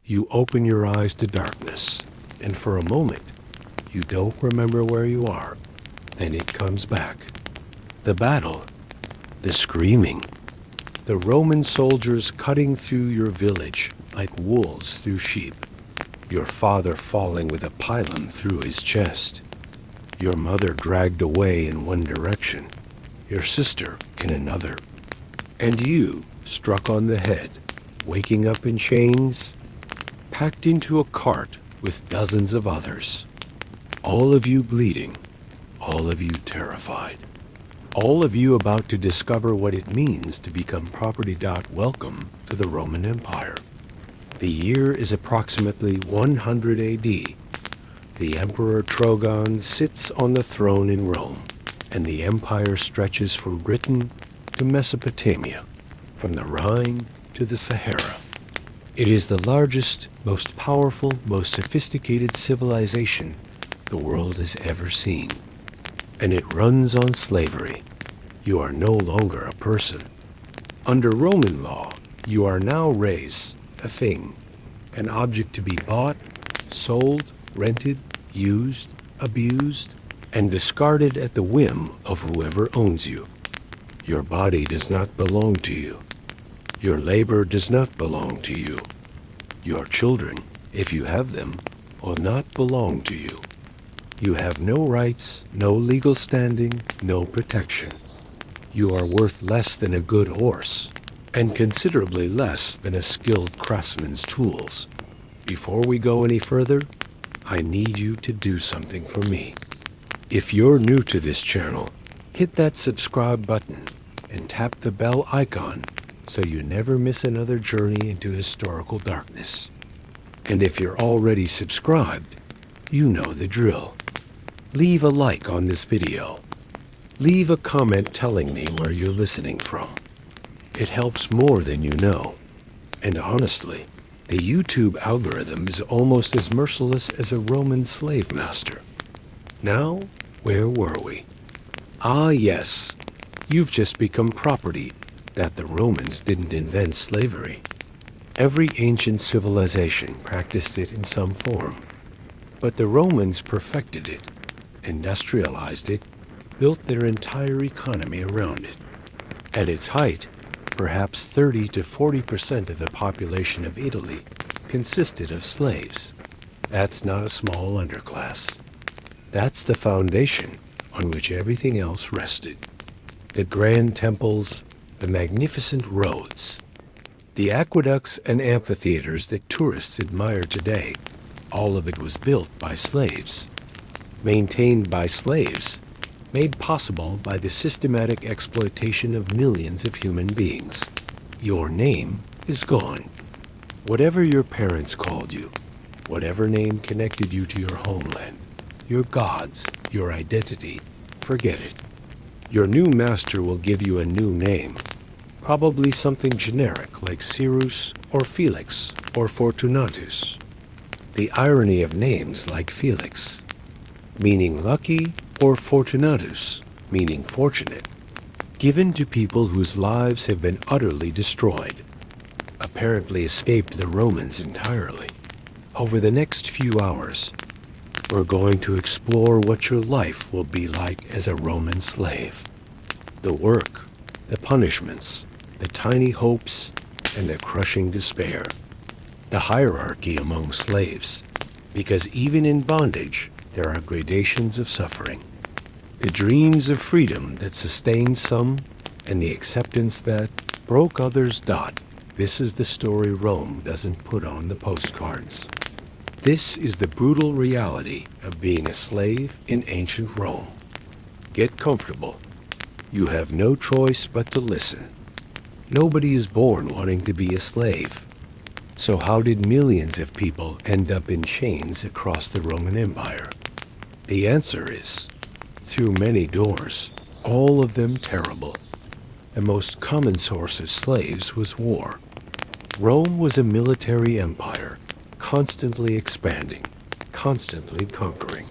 You open your eyes to darkness, and for a moment, you don't remember where you are. Then it comes back. The battle, the screaming, the Roman soldiers cutting through your village like wolves through sheep, your father falling with a pylon through his chest, your mother dragged away in one direction, your sister in another, and you struck on the head, waking up in chains, packed into a cart with dozens of others, all of you bleeding, all of you terrified, all of you about to discover what it means to become property. Welcome to the Roman Empire. The year is approximately 100 AD. The Emperor Trogon sits on the throne in Rome, and the empire stretches from Britain to Mesopotamia, from the Rhine to the Sahara. It is the largest, most powerful, most sophisticated civilization the world has ever seen. And it runs on slavery. You are no longer a person. Under Roman law, you are now res, a thing, an object to be bought, sold, rented, used, abused, and discarded at the whim of whoever owns you. Your body does not belong to you. Your labor does not belong to you. Your children, if you have them, will not belong to you. You have no rights, no legal standing, no protection. You are worth less than a good horse, and considerably less than a skilled craftsman's tools. Before we go any further, I need you to do something for me. If you're new to this channel, hit that subscribe button and tap the bell icon so you never miss another journey into historical darkness. And if you're already subscribed, you know the drill. Leave a like on this video. Leave a comment telling me where you're listening from. It helps more than you know. And honestly, the YouTube algorithm is almost as merciless as a Roman slave master. Now, where were we? Ah, yes, you've just become property that the Romans didn't invent slavery. Every ancient civilization practiced it in some form. But the Romans perfected it, industrialized it, built their entire economy around it. At its height, perhaps 30 to 40% of the population of Italy consisted of slaves. That's not a small underclass. That's the foundation on which everything else rested. The grand temples, the magnificent roads, the aqueducts and amphitheaters that tourists admire today, all of it was built by slaves, maintained by slaves, made possible by the systematic exploitation of millions of human beings. Your name is gone. Whatever your parents called you, whatever name connected you to your homeland, your gods, your identity, forget it. Your new master will give you a new name, probably something generic like Cyrus or Felix or Fortunatus. The irony of names like Felix, meaning lucky, or Fortunatus, meaning fortunate, given to people whose lives have been utterly destroyed, apparently escaped the Romans entirely. Over the next few hours, we're going to explore what your life will be like as a Roman slave. The work, the punishments, the tiny hopes, and the crushing despair. The hierarchy among slaves, because even in bondage, there are gradations of suffering. The dreams of freedom that sustained some, and the acceptance that broke others. This is the story Rome doesn't put on the postcards. This is the brutal reality of being a slave in ancient Rome. Get comfortable. You have no choice but to listen. Nobody is born wanting to be a slave. So how did millions of people end up in chains across the Roman Empire? The answer is, through many doors, all of them terrible. The most common source of slaves was war. Rome was a military empire, constantly expanding, constantly conquering.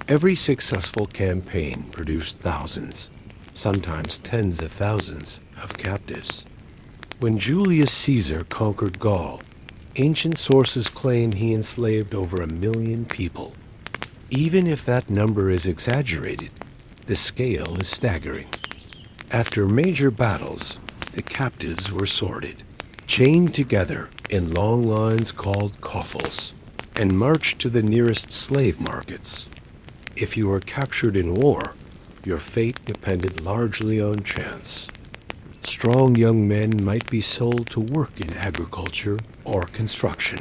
Every successful campaign produced thousands, sometimes tens of thousands, of captives. When Julius Caesar conquered Gaul, Ancient sources claim he enslaved over 1 million people. Even if that number is exaggerated, the scale is staggering. After major battles, the captives were sorted, chained together in long lines called coffles, and marched to the nearest slave markets. If you were captured in war, your fate depended largely on chance. Strong young men might be sold to work in agriculture or construction.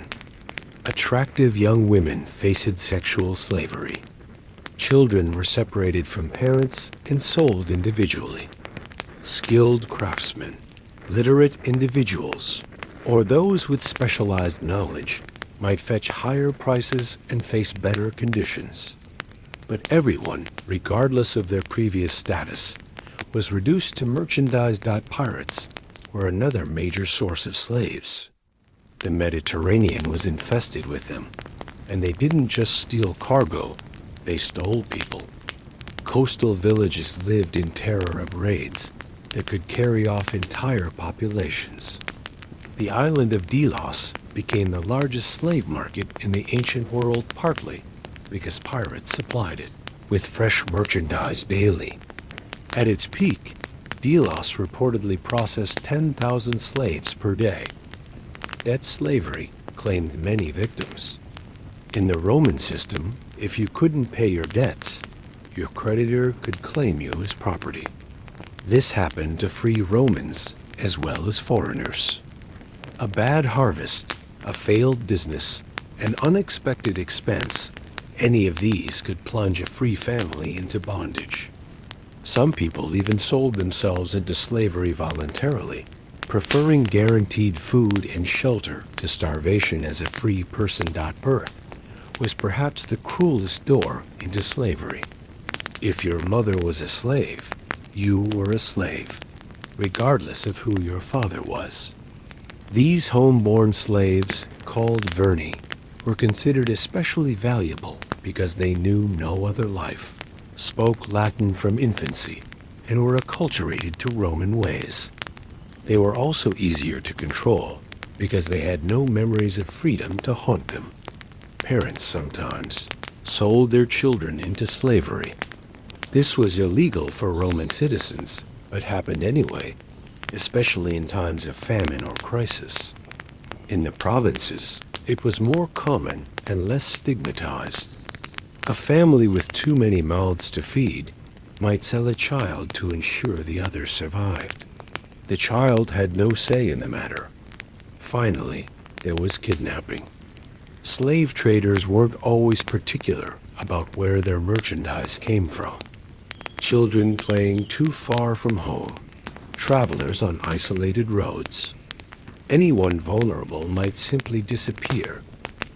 Attractive young women faced sexual slavery. Children were separated from parents and sold individually. Skilled craftsmen, literate individuals, or those with specialized knowledge might fetch higher prices and face better conditions. But everyone, regardless of their previous status, was reduced to merchandise. Pirates were another major source of slaves. The Mediterranean was infested with them, and they didn't just steal cargo, they stole people. Coastal villages lived in terror of raids that could carry off entire populations. The island of Delos became the largest slave market in the ancient world, partly because pirates supplied it with fresh merchandise daily. At its peak, Delos reportedly processed 10,000 slaves per day. Debt slavery claimed many victims. In the Roman system, if you couldn't pay your debts, your creditor could claim you as property. This happened to free Romans as well as foreigners. A bad harvest, a failed business, an unexpected expense, any of these could plunge a free family into bondage. Some people even sold themselves into slavery voluntarily, preferring guaranteed food and shelter to starvation as a free person. Birth was perhaps the cruelest door into slavery. If your mother was a slave, you were a slave, regardless of who your father was. These homeborn slaves, called verni, were considered especially valuable because they knew no other life, spoke Latin from infancy, and were acculturated to Roman ways. They were also easier to control because they had no memories of freedom to haunt them. Parents sometimes sold their children into slavery. This was illegal for Roman citizens, but happened anyway, especially in times of famine or crisis. In the provinces, it was more common and less stigmatized. A family with too many mouths to feed might sell a child to ensure the others survived. The child had no say in the matter. Finally, there was kidnapping. Slave traders weren't always particular about where their merchandise came from. Children playing too far from home, travelers on isolated roads. Anyone vulnerable might simply disappear,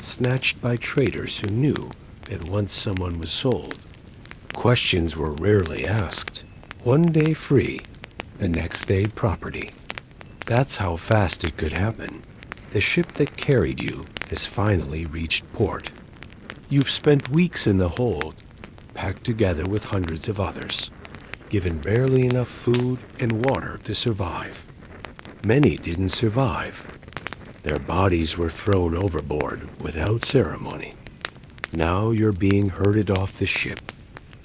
snatched by traders who knew that once someone was sold, questions were rarely asked. One day free, the next day property. That's how fast it could happen. The ship that carried you has finally reached port. You've spent weeks in the hold, packed together with hundreds of others, given barely enough food and water to survive. Many didn't survive. Their bodies were thrown overboard without ceremony. Now you're being herded off the ship,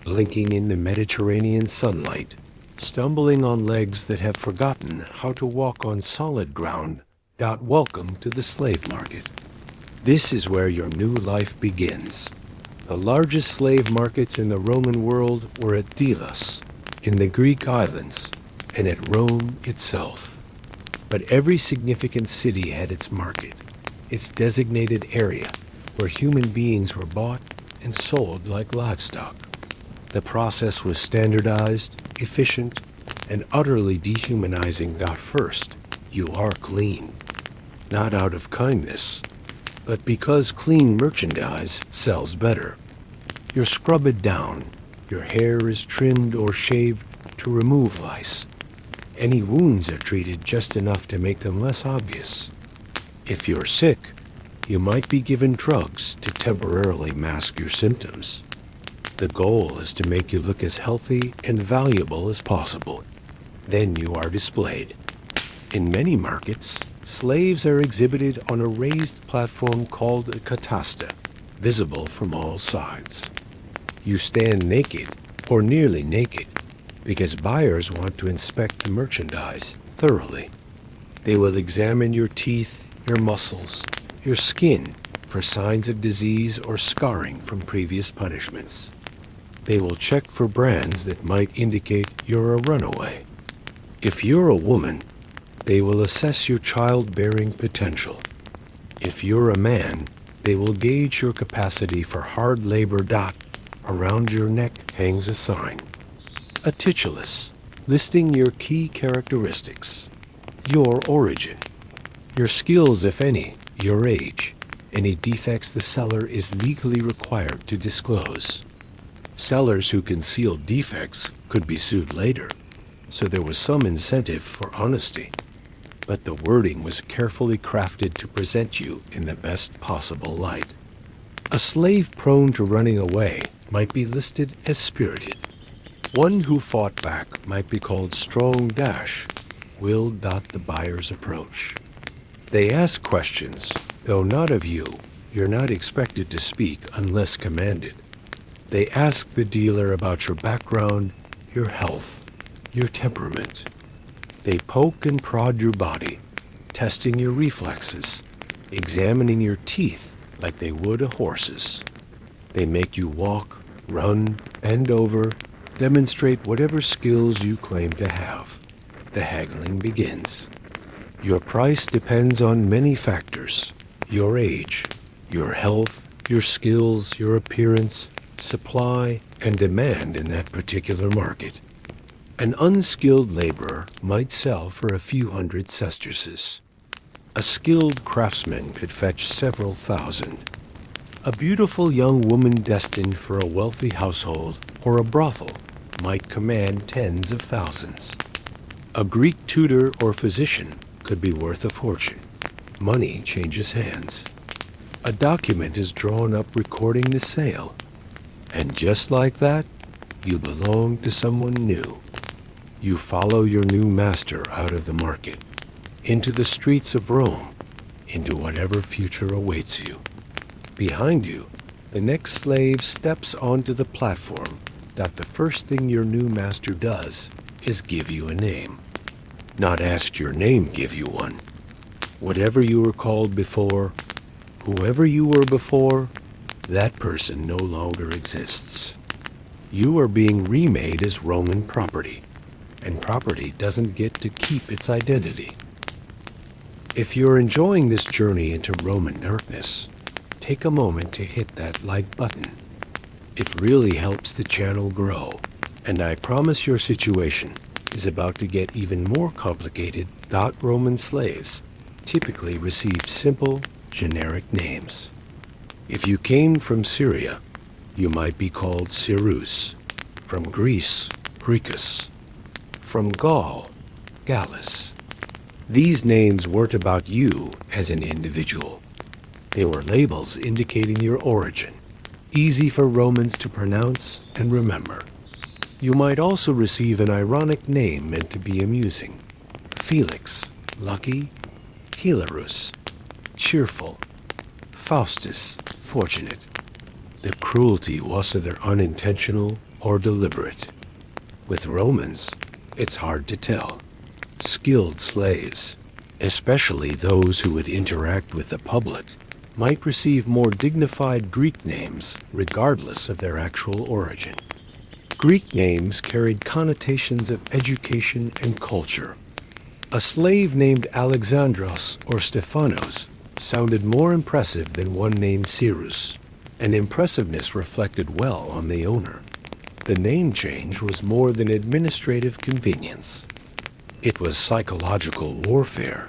blinking in the Mediterranean sunlight, stumbling on legs that have forgotten how to walk on solid ground. Welcome to the slave market. This is where your new life begins. The largest slave markets in the Roman world were at Delos, in the Greek islands, and at Rome itself. But every significant city had its market, its designated area where human beings were bought and sold like livestock. The process was standardized, efficient, and utterly dehumanizing. First, you are clean. Not out of kindness, but because clean merchandise sells better. You're scrubbed down, your hair is trimmed or shaved to remove lice. Any wounds are treated just enough to make them less obvious. If you're sick, you might be given drugs to temporarily mask your symptoms. The goal is to make you look as healthy and valuable as possible. Then you are displayed. In many markets, Slaves are exhibited on a raised platform called a catasta, visible from all sides. You stand naked, or nearly naked, because buyers want to inspect the merchandise thoroughly. They will examine your teeth, your muscles, your skin for signs of disease or scarring from previous punishments. They will check for brands that might indicate you're a runaway. If you're a woman, they will assess your childbearing potential. If you're a man, they will gauge your capacity for hard labor. Around your neck hangs a sign, a titulus, listing your key characteristics, your origin, your skills if any, your age, any defects the seller is legally required to disclose. Sellers who conceal defects could be sued later, so there was some incentive for honesty. But the wording was carefully crafted to present you in the best possible light. A slave prone to running away might be listed as spirited. One who fought back might be called strong. Will. The buyer's approach. They ask questions, though not of you. You're not expected to speak unless commanded. They ask the dealer about your background, your health, your temperament. They poke and prod your body, testing your reflexes, examining your teeth like they would a horse's. They make you walk, run, bend over, demonstrate whatever skills you claim to have. The haggling begins. Your price depends on many factors: your age, your health, your skills, your appearance, supply, and demand in that particular market. An unskilled laborer might sell for a few hundred sesterces. A skilled craftsman could fetch several thousand. A beautiful young woman destined for a wealthy household or a brothel might command tens of thousands. A Greek tutor or physician could be worth a fortune. Money changes hands. A document is drawn up recording the sale. And just like that, you belong to someone new. You follow your new master out of the market, into the streets of Rome, into whatever future awaits you. Behind you, the next slave steps onto the platform. That the first thing your new master does is give you a name. Not ask your name, give you one. Whatever you were called before, whoever you were before, that person no longer exists. You are being remade as Roman property, and property doesn't get to keep its identity. If you're enjoying this journey into Roman darkness, take a moment to hit that like button. It really helps the channel grow, and I promise your situation is about to get even more complicated. Roman slaves typically receive simple, generic names. If you came from Syria, you might be called Cyrus. From Greece, Greekus. From Gaul, Gallus. These names weren't about you as an individual. They were labels indicating your origin, easy for Romans to pronounce and remember. You might also receive an ironic name meant to be amusing. Felix, lucky, Hilarus, cheerful, Faustus, fortunate. The cruelty was either unintentional or deliberate. With Romans, it's hard to tell. Skilled slaves, especially those who would interact with the public, might receive more dignified Greek names regardless of their actual origin. Greek names carried connotations of education and culture. A slave named Alexandros or Stephanos sounded more impressive than one named Cyrus, and impressiveness reflected well on the owner. The name change was more than administrative convenience. It was psychological warfare.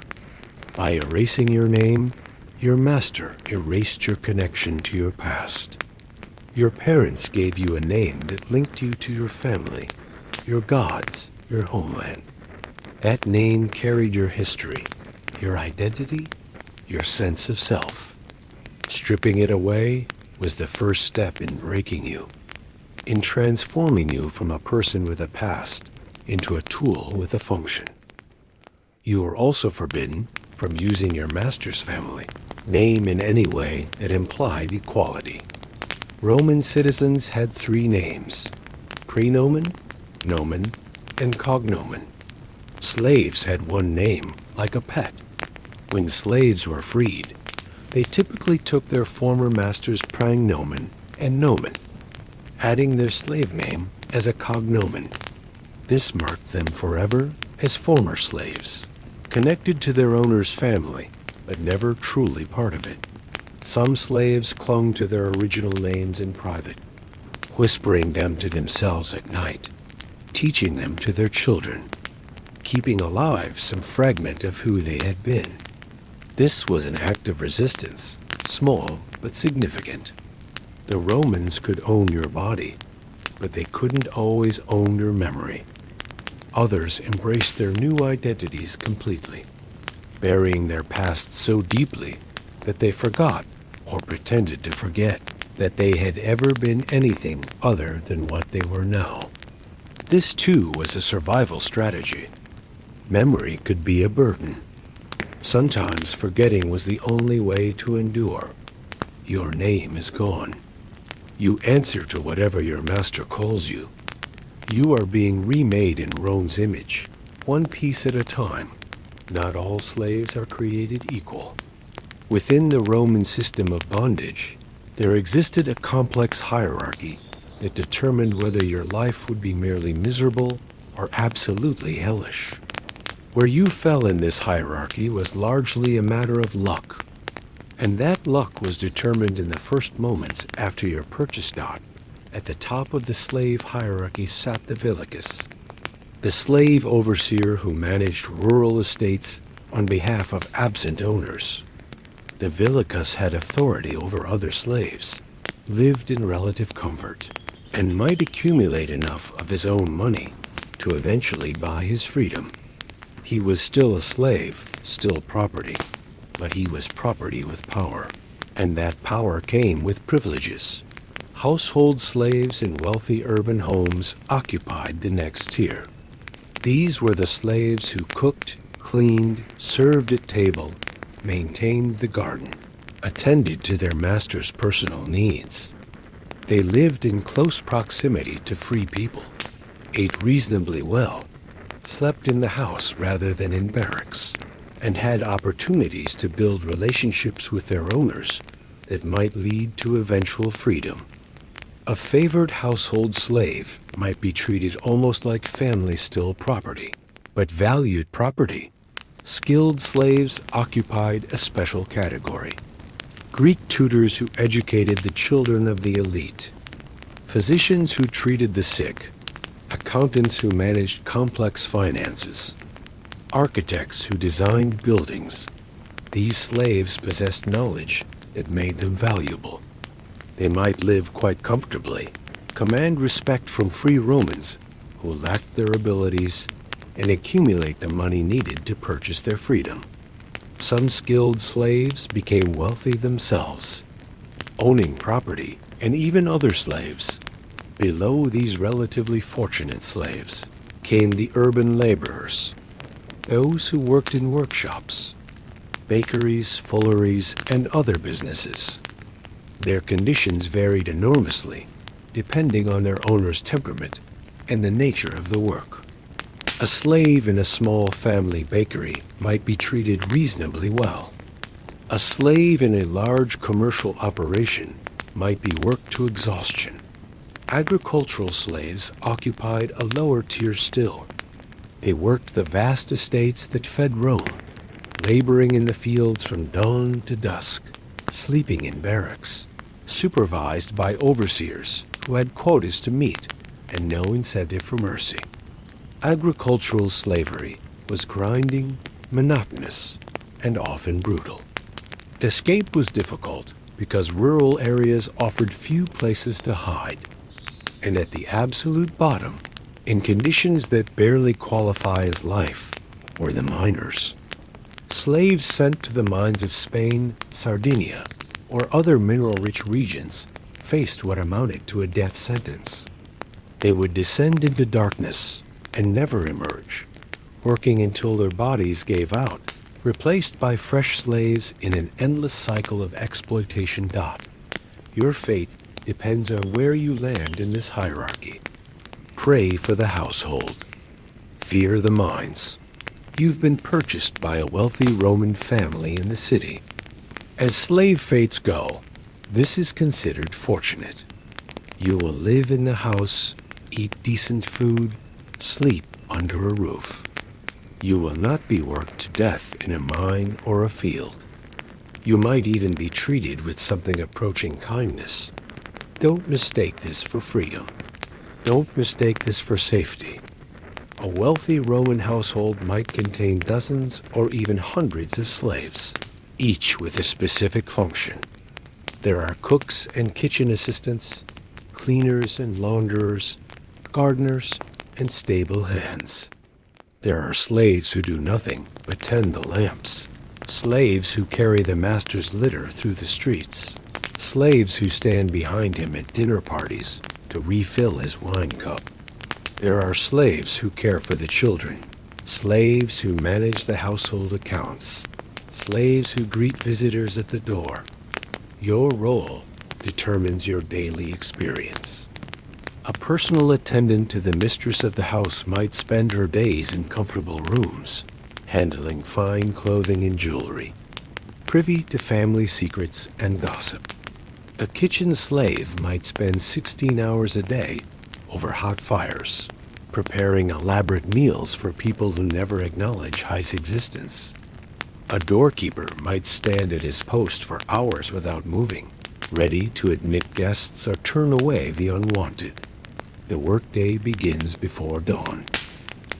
By erasing your name, your master erased your connection to your past. Your parents gave you a name that linked you to your family, your gods, your homeland. That name carried your history, your identity, your sense of self. Stripping it away was the first step in breaking you, in transforming you from a person with a past into a tool with a function. You were also forbidden from using your master's family name in any way that implied equality. Roman citizens had three names: praenomen, nomen, and cognomen. Slaves had one name, like a pet. When slaves were freed, they typically took their former master's praenomen and nomen, adding their slave name as a cognomen. This marked them forever as former slaves, connected to their owner's family, but never truly part of it. Some slaves clung to their original names in private, whispering them to themselves at night, teaching them to their children, keeping alive some fragment of who they had been. This was an act of resistance, small but significant. The Romans could own your body, but they couldn't always own your memory. Others embraced their new identities completely, burying their past so deeply that they forgot or pretended to forget that they had ever been anything other than what they were now. This too was a survival strategy. Memory could be a burden. Sometimes forgetting was the only way to endure. Your name is gone. You answer to whatever your master calls you. You are being remade in Rome's image, one piece at a time. Not all slaves are created equal. Within the Roman system of bondage, there existed a complex hierarchy that determined whether your life would be merely miserable or absolutely hellish. Where you fell in this hierarchy was largely a matter of luck, and that luck was determined in the first moments after your purchase dot. At the top of the slave hierarchy sat the villicus, the slave overseer who managed rural estates on behalf of absent owners. The villicus had authority over other slaves, lived in relative comfort, and might accumulate enough of his own money to eventually buy his freedom. He was still a slave, still property, but he was property with power, and that power came with privileges. Household slaves in wealthy urban homes occupied the next tier. These were the slaves who cooked, cleaned, served at table, maintained the garden, attended to their master's personal needs. They lived in close proximity to free people, ate reasonably well, slept in the house rather than in barracks, and had opportunities to build relationships with their owners that might lead to eventual freedom. A favored household slave might be treated almost like family still property, but valued property. Skilled slaves occupied a special category. Greek tutors who educated the children of the elite, physicians who treated the sick, accountants who managed complex finances, architects who designed buildings. These slaves possessed knowledge that made them valuable. They might live quite comfortably, command respect from free Romans who lacked their abilities, and accumulate the money needed to purchase their freedom. Some skilled slaves became wealthy themselves, owning property and even other slaves. Below these relatively fortunate slaves came the urban laborers, those who worked in workshops, bakeries, fulleries, and other businesses. Their conditions varied enormously, depending on their owner's temperament and the nature of the work. A slave in a small family bakery might be treated reasonably well. A slave in a large commercial operation might be worked to exhaustion. Agricultural slaves occupied a lower tier still. They worked the vast estates that fed Rome, laboring in the fields from dawn to dusk, sleeping in barracks, supervised by overseers who had quotas to meet and no incentive for mercy. Agricultural slavery was grinding, monotonous, and often brutal. Escape was difficult because rural areas offered few places to hide. And at the absolute bottom, in conditions that barely qualify as life, were the miners. Slaves sent to the mines of Spain, Sardinia, or other mineral-rich regions faced what amounted to a death sentence. They would descend into darkness and never emerge, working until their bodies gave out replaced by fresh slaves in an endless cycle of exploitation. Your fate depends on where you land in this hierarchy. Pray for the household. Fear the mines. You've been purchased by a wealthy Roman family in the city. As slave fates go, this is considered fortunate. You will live in the house, eat decent food, sleep under a roof. You will not be worked to death in a mine or a field. You might even be treated with something approaching kindness. Don't mistake this for freedom. Don't mistake this for safety. A wealthy Roman household might contain dozens or even hundreds of slaves, each with a specific function. There are cooks and kitchen assistants, cleaners and launderers, gardeners and stable hands. There are slaves who do nothing but tend the lamps, slaves who carry the master's litter through the streets, slaves who stand behind him at dinner parties to refill his wine cup. There are slaves who care for the children, slaves who manage the household accounts, slaves who greet visitors at the door. Your role determines your daily experience. A personal attendant to the mistress of the house might spend her days in comfortable rooms, handling fine clothing and jewelry, privy to family secrets and gossip. A kitchen slave might spend 16 hours a day over hot fires, preparing elaborate meals for people who never acknowledge High's existence. A doorkeeper might stand at his post for hours without moving, ready to admit guests or turn away the unwanted. The workday begins before dawn.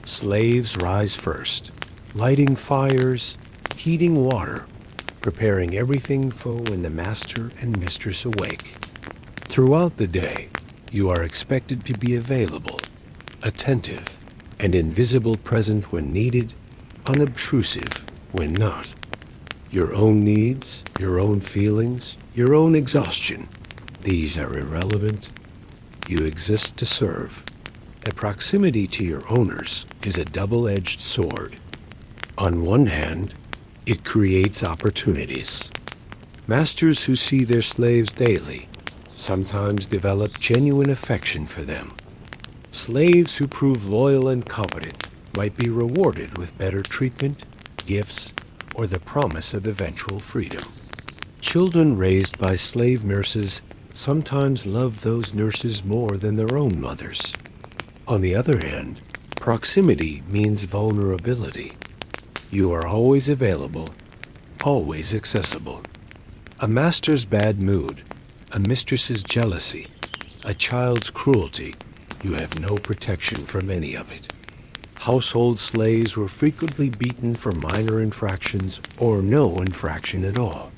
Slaves rise first, lighting fires, heating water, preparing everything for when the master and mistress awake. Throughout the day, you are expected to be available, attentive, and invisible, present when needed, unobtrusive when not. Your own needs, your own feelings, your own exhaustion, these are irrelevant. You exist to serve. A proximity to your owners is a double-edged sword. On one hand, it creates opportunities. Masters who see their slaves daily sometimes develop genuine affection for them. Slaves who prove loyal and competent might be rewarded with better treatment, gifts, or the promise of eventual freedom. Children raised by slave nurses sometimes love those nurses more than their own mothers. On the other hand, proximity means vulnerability. You are always available, always accessible. A master's bad mood, a mistress's jealousy, a child's cruelty, you have no protection from any of it. Household slaves were frequently beaten for minor infractions or no infraction at all.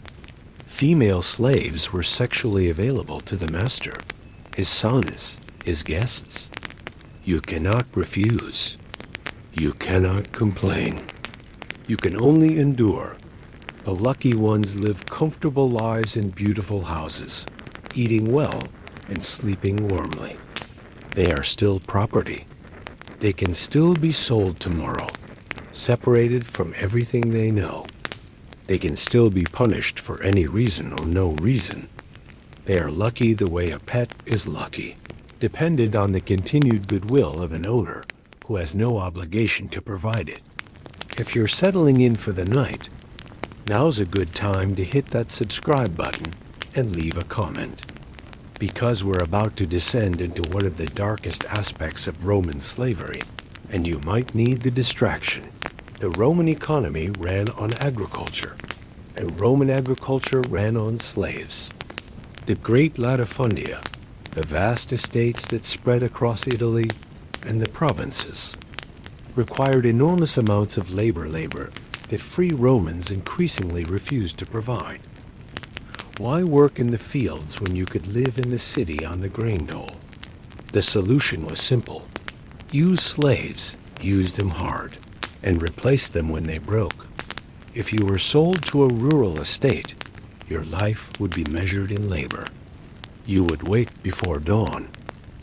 Female slaves were sexually available to the master, his sons, his guests. You cannot refuse. You cannot complain. You can only endure. The lucky ones live comfortable lives in beautiful houses, eating well and sleeping warmly. They are still property. They can still be sold tomorrow, separated from everything they know. They can still be punished for any reason or no reason. They are lucky the way a pet is lucky, dependent on the continued goodwill of an owner who has no obligation to provide it. If you're settling in for the night, now's a good time to hit that subscribe button and leave a comment. Because we're about to descend into one of the darkest aspects of Roman slavery, and you might need the distraction. The Roman economy ran on agriculture, and Roman agriculture ran on slaves. The great latifundia, the vast estates that spread across Italy and the provinces, required enormous amounts of labor that free Romans increasingly refused to provide. Why work in the fields when you could live in the city on the grain dole? The solution was simple. Use slaves, use them hard, and replace them when they broke. If you were sold to a rural estate, your life would be measured in labor. You would wake before dawn,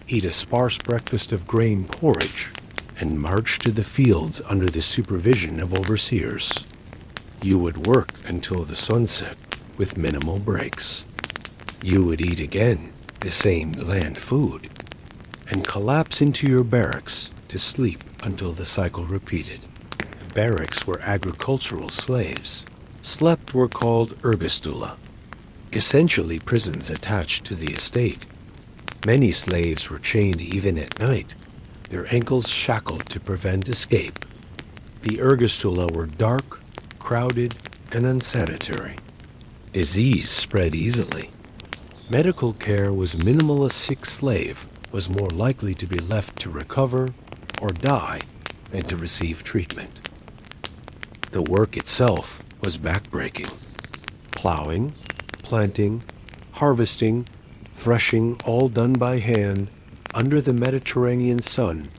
eat a sparse breakfast of grain porridge, and march to the fields under the supervision of overseers. You would work until the sunset with minimal breaks. You would eat again the same land food and collapse into your barracks to sleep until the cycle repeated. Barracks were agricultural slaves. Slept were called ergastula, essentially prisons attached to the estate. Many slaves were chained even at night, their ankles shackled to prevent escape. The ergastula were dark, crowded, and unsanitary. Disease spread easily. Medical care was minimal. A sick slave was more likely to be left to recover or die than to receive treatment. The work itself was backbreaking. Plowing, planting, harvesting, threshing, all done by hand under the Mediterranean sun,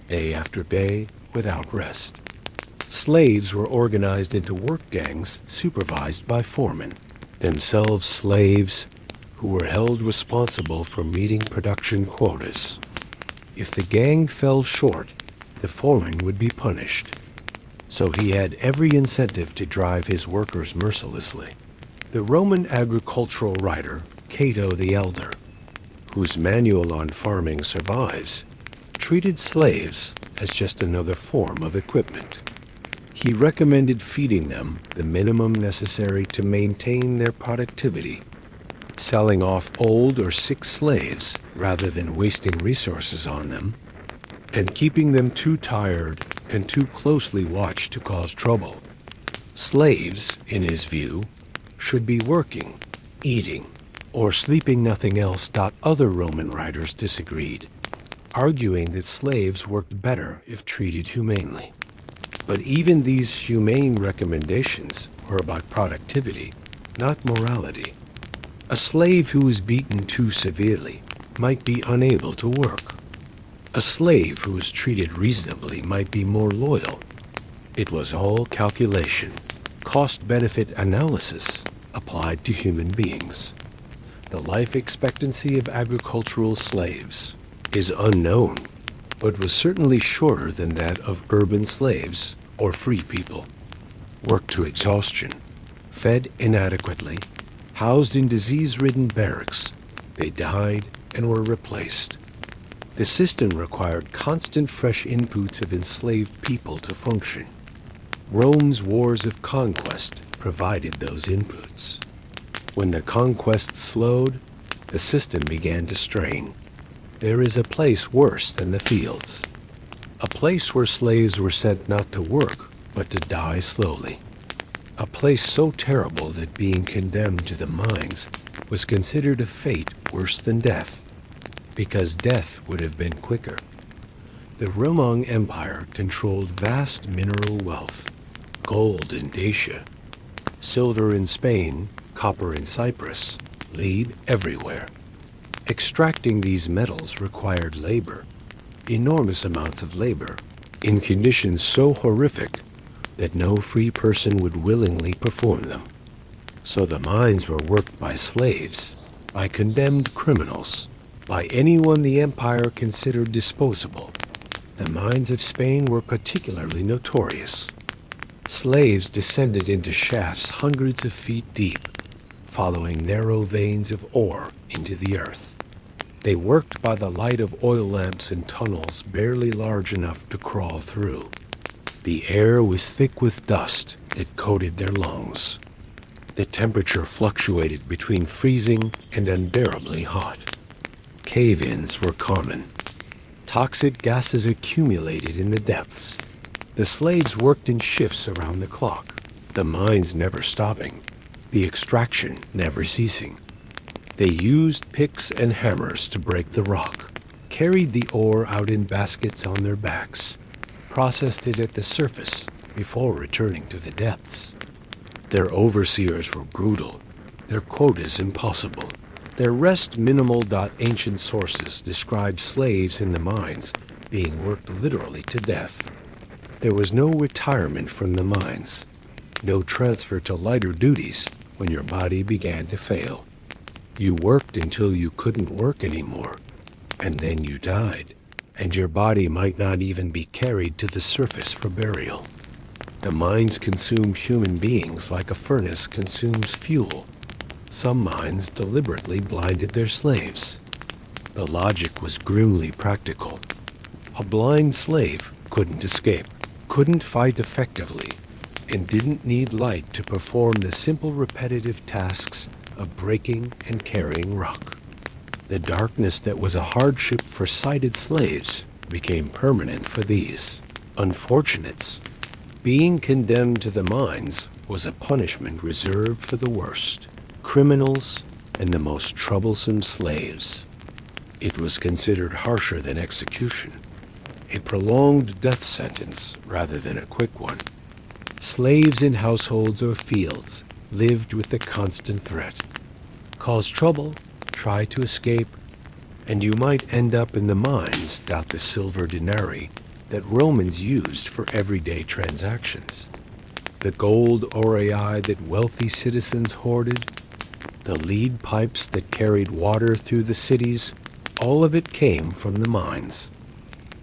day after day without rest. Slaves were organized into work gangs supervised by foremen, themselves slaves who were held responsible for meeting production quotas. If the gang fell short, the foreman would be punished. So he had every incentive to drive his workers mercilessly. The Roman agricultural writer, Cato the Elder, whose manual on farming survives, treated slaves as just another form of equipment. He recommended feeding them the minimum necessary to maintain their productivity, selling off old or sick slaves rather than wasting resources on them, and keeping them too tired and too closely watched to cause trouble. Slaves, in his view, should be working, eating, or sleeping nothing else. Other Roman writers disagreed, arguing that slaves worked better if treated humanely. But even these humane recommendations were about productivity, not morality. A slave who was beaten too severely might be unable to work. A slave who was treated reasonably might be more loyal. It was all calculation, cost-benefit analysis applied to human beings. The life expectancy of agricultural slaves is unknown, but was certainly shorter than that of urban slaves or free people. Worked to exhaustion, fed inadequately, housed in disease-ridden barracks, they died and were replaced. The system required constant fresh inputs of enslaved people to function. Rome's wars of conquest provided those inputs. When the conquest slowed, the system began to strain. There is a place worse than the fields. A place where slaves were sent not to work, but to die slowly. A place so terrible that being condemned to the mines was considered a fate worse than death, because death would have been quicker. The Roman Empire controlled vast mineral wealth, gold in Dacia, silver in Spain, copper in Cyprus, lead everywhere. Extracting these metals required labor, enormous amounts of labor, in conditions so horrific that no free person would willingly perform them. So the mines were worked by slaves, by condemned criminals, by anyone the empire considered disposable. The mines of Spain were particularly notorious. Slaves descended into shafts hundreds of feet deep, following narrow veins of ore into the earth. They worked by the light of oil lamps in tunnels barely large enough to crawl through. The air was thick with dust that coated their lungs. The temperature fluctuated between freezing and unbearably hot. Cave-ins were common. Toxic gases accumulated in the depths. The slaves worked in shifts around the clock, the mines never stopping, the extraction never ceasing. They used picks and hammers to break the rock, carried the ore out in baskets on their backs, processed it at the surface before returning to the depths. Their overseers were brutal, their quotas impossible. Their rest minimal. Ancient sources describe slaves in the mines being worked literally to death. There was no retirement from the mines, no transfer to lighter duties when your body began to fail. You worked until you couldn't work anymore, and then you died, and your body might not even be carried to the surface for burial. The mines consumed human beings like a furnace consumes fuel. Some mines deliberately blinded their slaves. The logic was grimly practical. A blind slave couldn't escape, couldn't fight effectively, and didn't need light to perform the simple repetitive tasks of breaking and carrying rock. The darkness that was a hardship for sighted slaves became permanent for these unfortunates. Being condemned to the mines was a punishment reserved for the worst, criminals and the most troublesome slaves. It was considered harsher than execution, a prolonged death sentence rather than a quick one. Slaves in households or fields lived with the constant threat. Cause trouble, try to escape, and you might end up in the mines. The silver denarii that Romans used for everyday transactions, the gold aurei that wealthy citizens hoarded, the lead pipes that carried water through the cities, all of it came from the mines.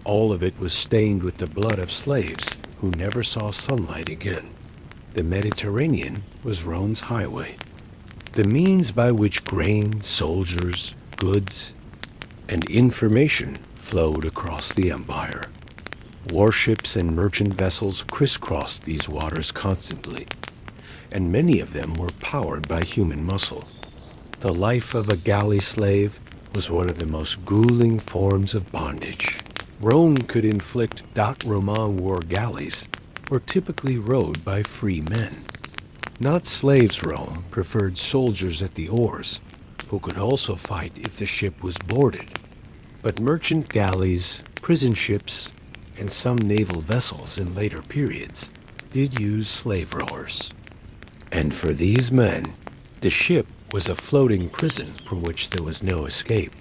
All of it was stained with the blood of slaves who never saw sunlight again. The Mediterranean was Rome's highway, the means by which grain, soldiers, goods, and information flowed across the empire. Warships and merchant vessels crisscrossed these waters constantly, and many of them were powered by human muscle. The life of a galley slave was one of the most grueling forms of bondage. Rome could inflict Roman war galleys were typically rowed by free men. Not slaves. Rome preferred soldiers at the oars, who could also fight if the ship was boarded. But merchant galleys, prison ships, and some naval vessels in later periods did use slave rowers. And for these men, the ship was a floating prison from which there was no escape.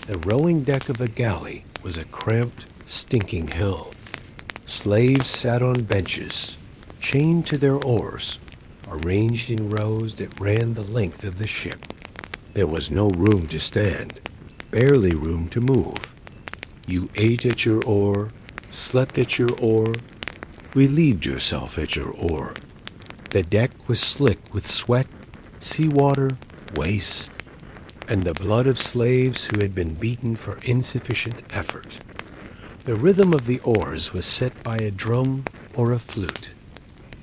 The rowing deck of a galley was a cramped, stinking hell. Slaves sat on benches, chained to their oars, arranged in rows that ran the length of the ship. There was no room to stand, barely room to move. You ate at your oar, slept at your oar, relieved yourself at your oar. The deck was slick with sweat, seawater, waste, and the blood of slaves who had been beaten for insufficient effort. The rhythm of the oars was set by a drum or a flute,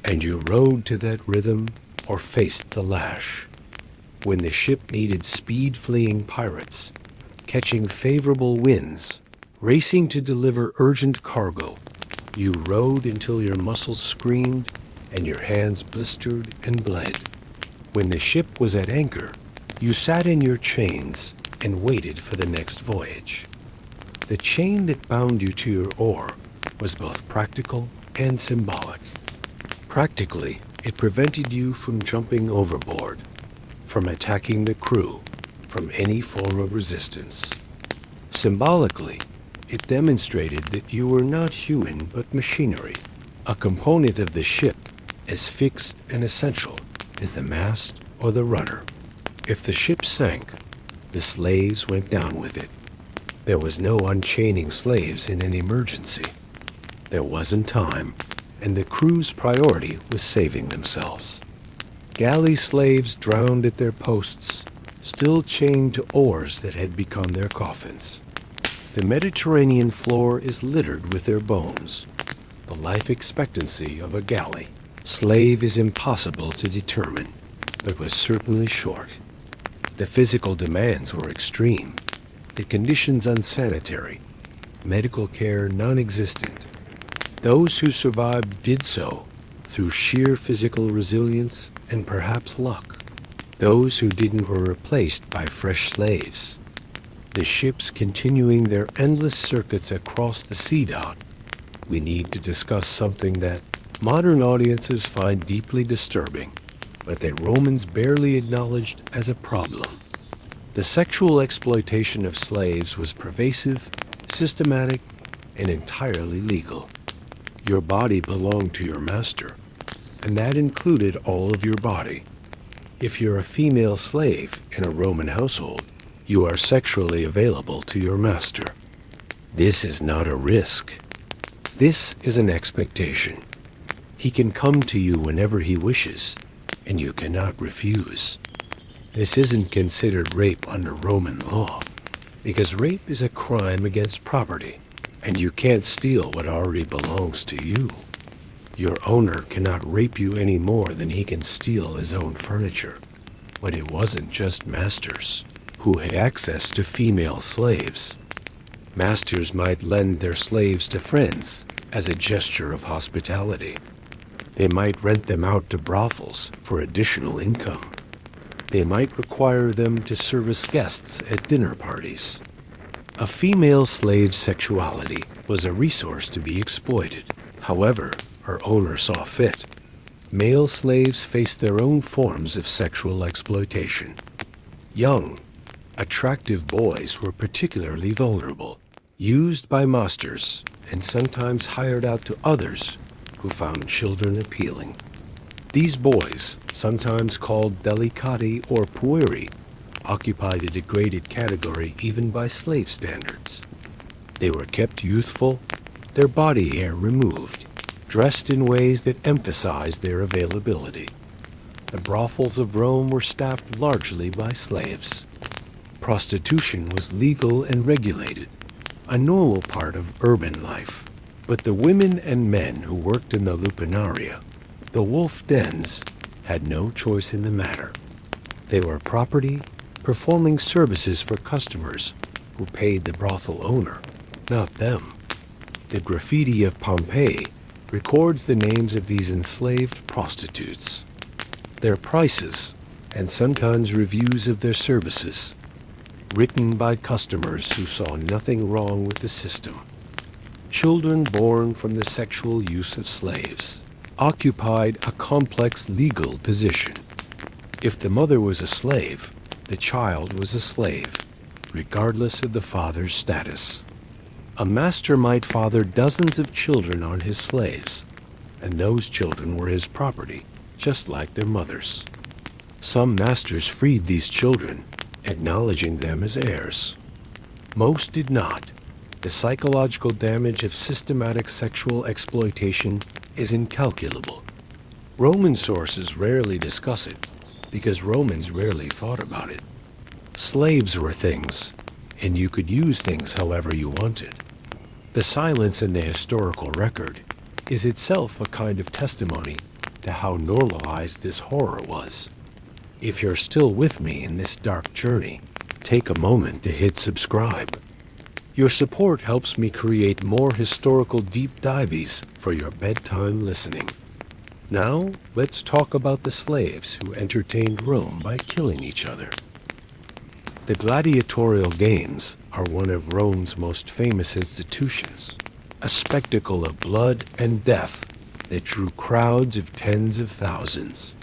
and you rowed to that rhythm or faced the lash. When the ship needed speed-fleeing pirates, catching favorable winds, racing to deliver urgent cargo, you rowed until your muscles screamed and your hands blistered and bled. When the ship was at anchor, you sat in your chains and waited for the next voyage. The chain that bound you to your oar was both practical and symbolic. Practically, it prevented you from jumping overboard, from attacking the crew, from any form of resistance. Symbolically, it demonstrated that you were not human but machinery, a component of the ship as fixed and essential as the mast or the rudder. If the ship sank, the slaves went down with it. There was no unchaining slaves in an emergency. There wasn't time, and the crew's priority was saving themselves. Galley slaves drowned at their posts, still chained to oars that had become their coffins. The Mediterranean floor is littered with their bones. The life expectancy of a galley slave is impossible to determine, but was certainly short. The physical demands were extreme, the conditions unsanitary, medical care non-existent. Those who survived did so through sheer physical resilience and perhaps luck. Those who didn't were replaced by fresh slaves. The ships continuing their endless circuits across the sea dot. We need to discuss something that modern audiences find deeply disturbing, but that Romans barely acknowledged as a problem. The sexual exploitation of slaves was pervasive, systematic, and entirely legal. Your body belonged to your master, and that included all of your body. If you're a female slave in a Roman household, you are sexually available to your master. This is not a risk. This is an expectation. He can come to you whenever he wishes, and you cannot refuse. This isn't considered rape under Roman law, because rape is a crime against property, and you can't steal what already belongs to you. Your owner cannot rape you any more than he can steal his own furniture. But it wasn't just masters who had access to female slaves. Masters might lend their slaves to friends as a gesture of hospitality. They might rent them out to brothels for additional income. They might require them to service guests at dinner parties. A female slave's sexuality was a resource to be exploited. However, her owner saw fit. Male slaves faced their own forms of sexual exploitation. Young, attractive boys were particularly vulnerable, used by masters and sometimes hired out to others who found children appealing. These boys, sometimes called delicati or pueri, occupied a degraded category even by slave standards. They were kept youthful, their body hair removed, dressed in ways that emphasized their availability. The brothels of Rome were staffed largely by slaves. Prostitution was legal and regulated, a normal part of urban life. But the women and men who worked in the lupanaria, the wolf dens, had no choice in the matter. They were property, performing services for customers who paid the brothel owner, not them. The graffiti of Pompeii records the names of these enslaved prostitutes, their prices, and sometimes reviews of their services, written by customers who saw nothing wrong with the system. Children born from the sexual use of slaves occupied a complex legal position. If the mother was a slave, the child was a slave, regardless of the father's status. A master might father dozens of children on his slaves, and those children were his property, just like their mothers. Some masters freed these children, acknowledging them as heirs. Most did not. The psychological damage of systematic sexual exploitation is incalculable. Roman sources rarely discuss it, because Romans rarely thought about it. Slaves were things, and you could use things however you wanted. The silence in the historical record is itself a kind of testimony to how normalized this horror was. If you're still with me in this dark journey, take a moment to hit subscribe. Your support helps me create more historical deep dives for your bedtime listening. Now, let's talk about the slaves who entertained Rome by killing each other. The gladiatorial games are one of Rome's most famous institutions, a spectacle of blood and death that drew crowds of tens of thousands.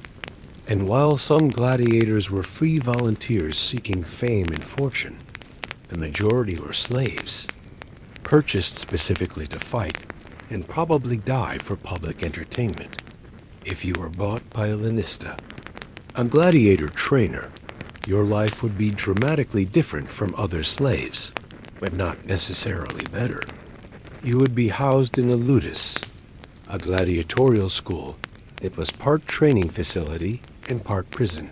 And while some gladiators were free volunteers seeking fame and fortune, the majority were slaves, purchased specifically to fight and probably die for public entertainment. If you were bought by a lanista, a gladiator trainer, your life would be dramatically different from other slaves, but not necessarily better. You would be housed in a ludus, a gladiatorial school that was part training facility and part prison.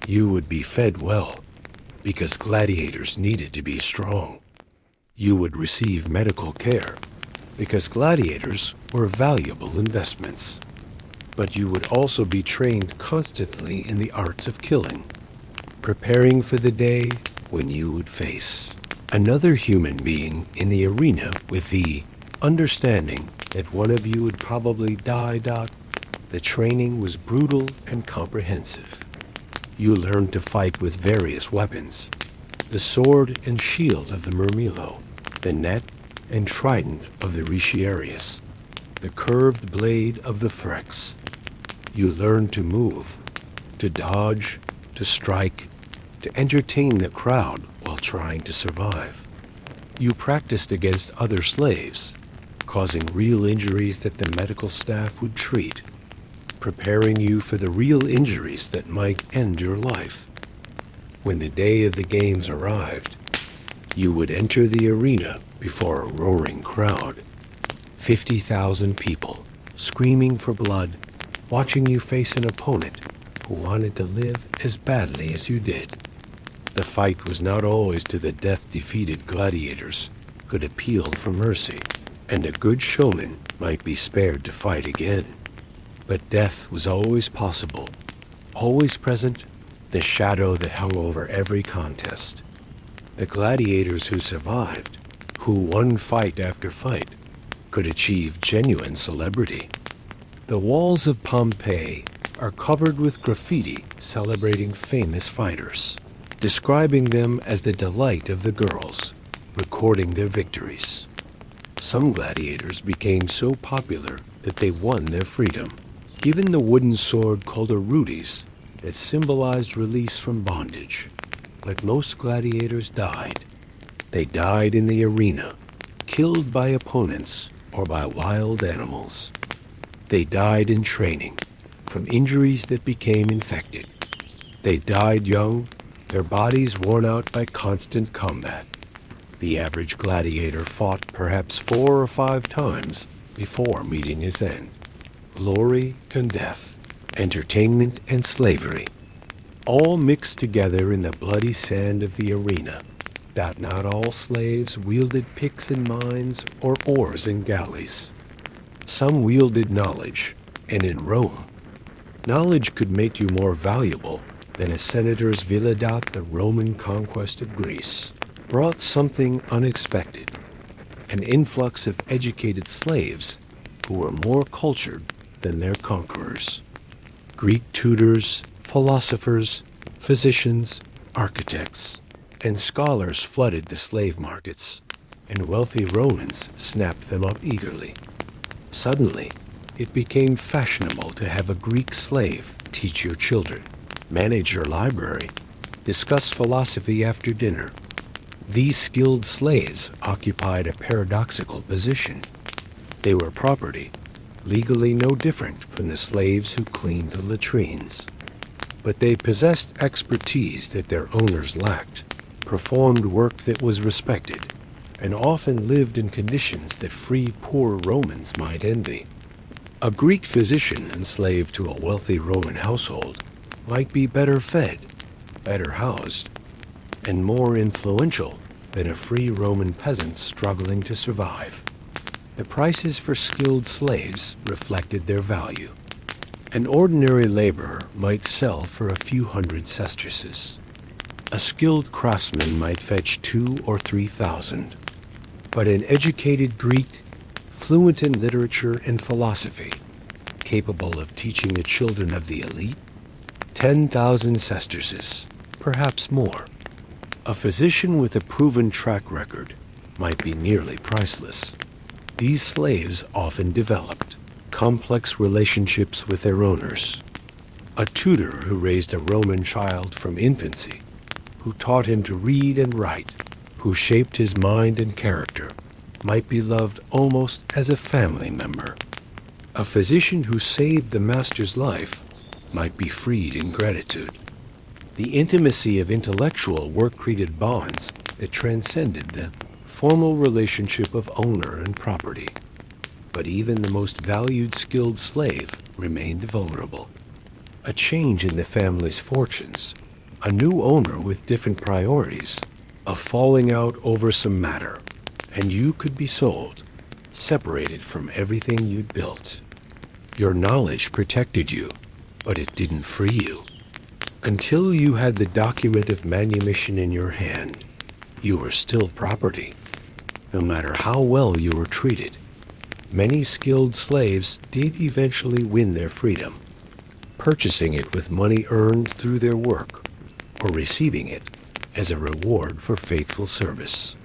You would be fed well, because gladiators needed to be strong. You would receive medical care, because gladiators were valuable investments. But you would also be trained constantly in the arts of killing, preparing for the day when you would face another human being in the arena with the understanding that one of you would probably die. The training was brutal and comprehensive. You learned to fight with various weapons, the sword and shield of the murmillo, the net and trident of the retiarius, the curved blade of the threx. You learned to move, to dodge, to strike, to entertain the crowd while trying to survive. You practiced against other slaves, causing real injuries that the medical staff would treat, preparing you for the real injuries that might end your life. When the day of the games arrived, you would enter the arena before a roaring crowd, 50,000 people, screaming for blood, watching you face an opponent who wanted to live as badly as you did. The fight was not always to the death. Defeated gladiators could appeal for mercy, and a good showman might be spared to fight again. But death was always possible, always present, the shadow that hung over every contest. The gladiators who survived, who won fight after fight, could achieve genuine celebrity. The walls of Pompeii are covered with graffiti celebrating famous fighters, describing them as the delight of the girls, recording their victories. Some gladiators became so popular that they won their freedom, given the wooden sword called a rudis that symbolized release from bondage. But most gladiators died. They died in the arena, killed by opponents or by wild animals. They died in training, from injuries that became infected. They died young, their bodies worn out by constant combat. The average gladiator fought perhaps 4 or 5 times before meeting his end. Glory and death, entertainment and slavery, all mixed together in the bloody sand of the arena. That not all slaves wielded picks in mines or oars in galleys. Some wielded knowledge, and in Rome, knowledge could make you more valuable than a senator's villadat. The Roman conquest of Greece brought something unexpected, an influx of educated slaves who were more cultured than their conquerors. Greek tutors, philosophers, physicians, architects, and scholars flooded the slave markets, and wealthy Romans snapped them up eagerly. Suddenly, it became fashionable to have a Greek slave teach your children, manage your library, discuss philosophy after dinner. These skilled slaves occupied a paradoxical position. They were property, legally no different from the slaves who cleaned the latrines. But they possessed expertise that their owners lacked, performed work that was respected, and often lived in conditions that free poor Romans might envy. A Greek physician enslaved to a wealthy Roman household might be better fed, better housed, and more influential than a free Roman peasant struggling to survive. The prices for skilled slaves reflected their value. An ordinary laborer might sell for a few hundred sesterces. A skilled craftsman might fetch 2,000 or 3,000. But an educated Greek, fluent in literature and philosophy, capable of teaching the children of the elite, 10,000 sesterces, perhaps more. A physician with a proven track record might be nearly priceless. These slaves often developed complex relationships with their owners. A tutor who raised a Roman child from infancy, who taught him to read and write, who shaped his mind and character, might be loved almost as a family member. A physician who saved the master's life might be freed in gratitude. The intimacy of intellectual work created bonds that transcended the formal relationship of owner and property. But even the most valued skilled slave remained vulnerable. A change in the family's fortunes, a new owner with different priorities, a falling out over some matter, and you could be sold, separated from everything you'd built. Your knowledge protected you, but it didn't free you. Until you had the document of manumission in your hand, you were still property, no matter how well you were treated. Many skilled slaves did eventually win their freedom, purchasing it with money earned through their work, or receiving it as a reward for faithful service.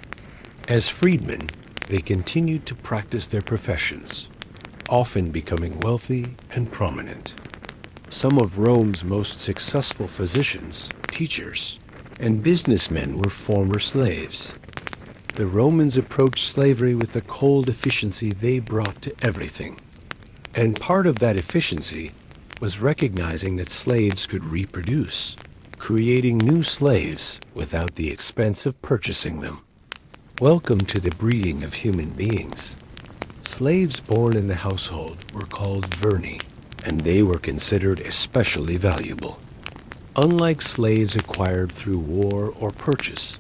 As freedmen, they continued to practice their professions, often becoming wealthy and prominent. Some of Rome's most successful physicians, teachers, and businessmen were former slaves. The Romans approached slavery with the cold efficiency they brought to everything. And part of that efficiency was recognizing that slaves could reproduce, creating new slaves without the expense of purchasing them. Welcome to the breeding of human beings. Slaves born in the household were called verni, and they were considered especially valuable. Unlike slaves acquired through war or purchase,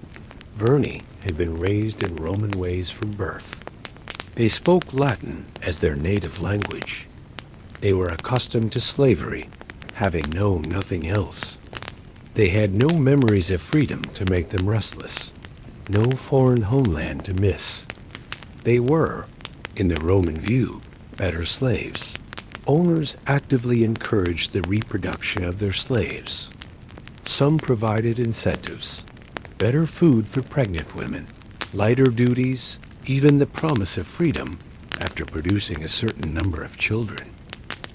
verni had been raised in Roman ways from birth. They spoke Latin as their native language. They were accustomed to slavery, having known nothing else. They had no memories of freedom to make them restless, no foreign homeland to miss. They were, in the Roman view, better slaves. Owners actively encouraged the reproduction of their slaves. Some provided incentives, better food for pregnant women, lighter duties, even the promise of freedom after producing a certain number of children.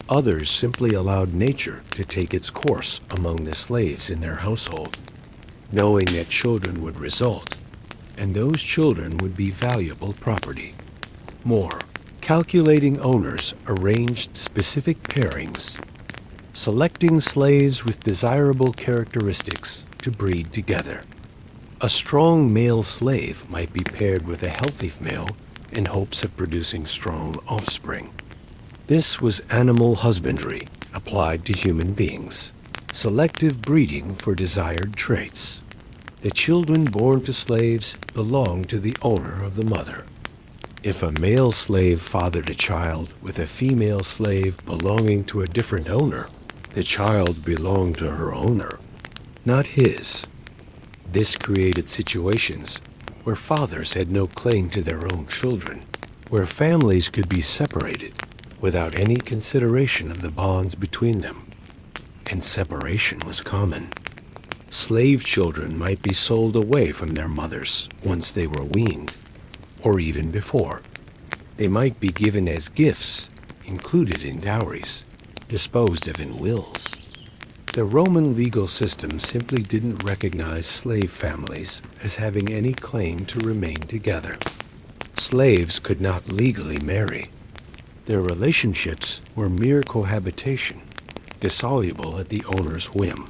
Others simply allowed nature to take its course among the slaves in their household, knowing that children would result, and those children would be valuable property. More, calculating owners arranged specific pairings, selecting slaves with desirable characteristics to breed together. A strong male slave might be paired with a healthy male in hopes of producing strong offspring. This was animal husbandry applied to human beings, selective breeding for desired traits. The children born to slaves belonged to the owner of the mother. If a male slave fathered a child with a female slave belonging to a different owner, the child belonged to her owner, not his. This created situations where fathers had no claim to their own children, where families could be separated without any consideration of the bonds between them. And separation was common. Slave children might be sold away from their mothers once they were weaned, or even before. They might be given as gifts, included in dowries, disposed of in wills. The Roman legal system simply didn't recognize slave families as having any claim to remain together. Slaves could not legally marry. Their relationships were mere cohabitation, dissoluble at the owner's whim.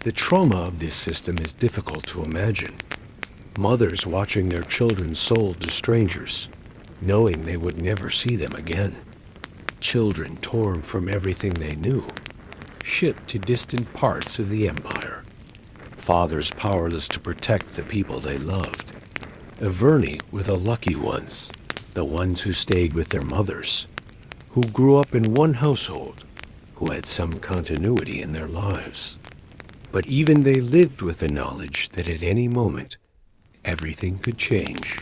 The trauma of this system is difficult to imagine. Mothers watching their children sold to strangers, knowing they would never see them again. Children torn from everything they knew, shipped to distant parts of the empire. Fathers powerless to protect the people they loved. The verni were the lucky ones, the ones who stayed with their mothers, who grew up in one household, who had some continuity in their lives. But even they lived with the knowledge that at any moment, everything could change.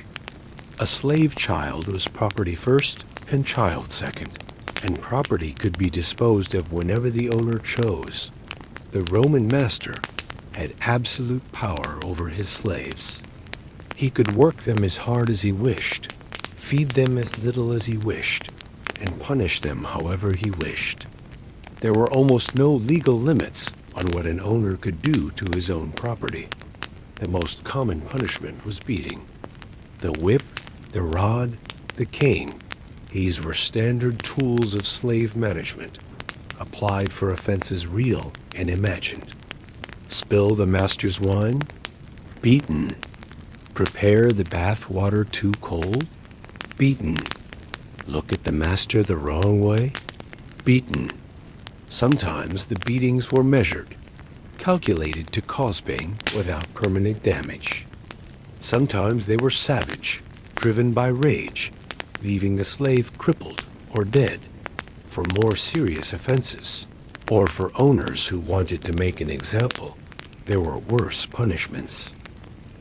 A slave child was property first and child second, and property could be disposed of whenever the owner chose. The Roman master had absolute power over his slaves. He could work them as hard as he wished, feed them as little as he wished, and punish them however he wished. There were almost no legal limits on what an owner could do to his own property. The most common punishment was beating. The whip, the rod, the cane, these were standard tools of slave management, applied for offenses real and imagined. Spill the master's wine? Beaten. Prepare the bath water too cold? Beaten. Look at the master the wrong way? Beaten. Sometimes the beatings were measured, calculated to cause pain without permanent damage. Sometimes they were savage, driven by rage, leaving the slave crippled or dead. For more serious offenses, or for owners who wanted to make an example, there were worse punishments.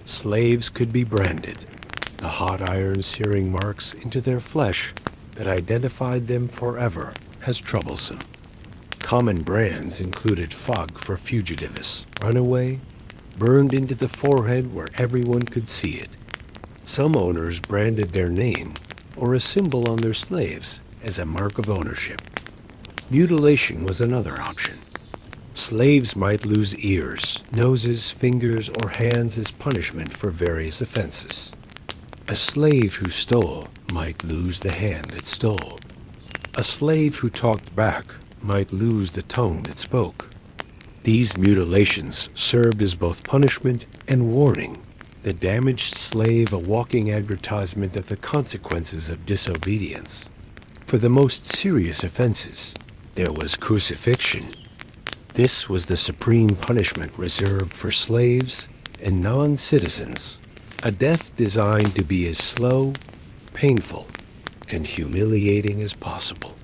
Slaves could be branded, the hot iron searing marks into their flesh that identified them forever as troublesome. Common brands included fog for fugitives, runaway, burned into the forehead where everyone could see it. Some owners branded their name or a symbol on their slaves as a mark of ownership. Mutilation was another option. Slaves might lose ears, noses, fingers, or hands as punishment for various offenses. A slave who stole might lose the hand that stole. A slave who talked back might lose the tongue that spoke. These mutilations served as both punishment and warning, the damaged slave a walking advertisement of the consequences of disobedience. for the most serious offenses, there was crucifixion. This was the supreme punishment reserved for slaves and non-citizens, a death designed to be as slow, painful, and humiliating as possible.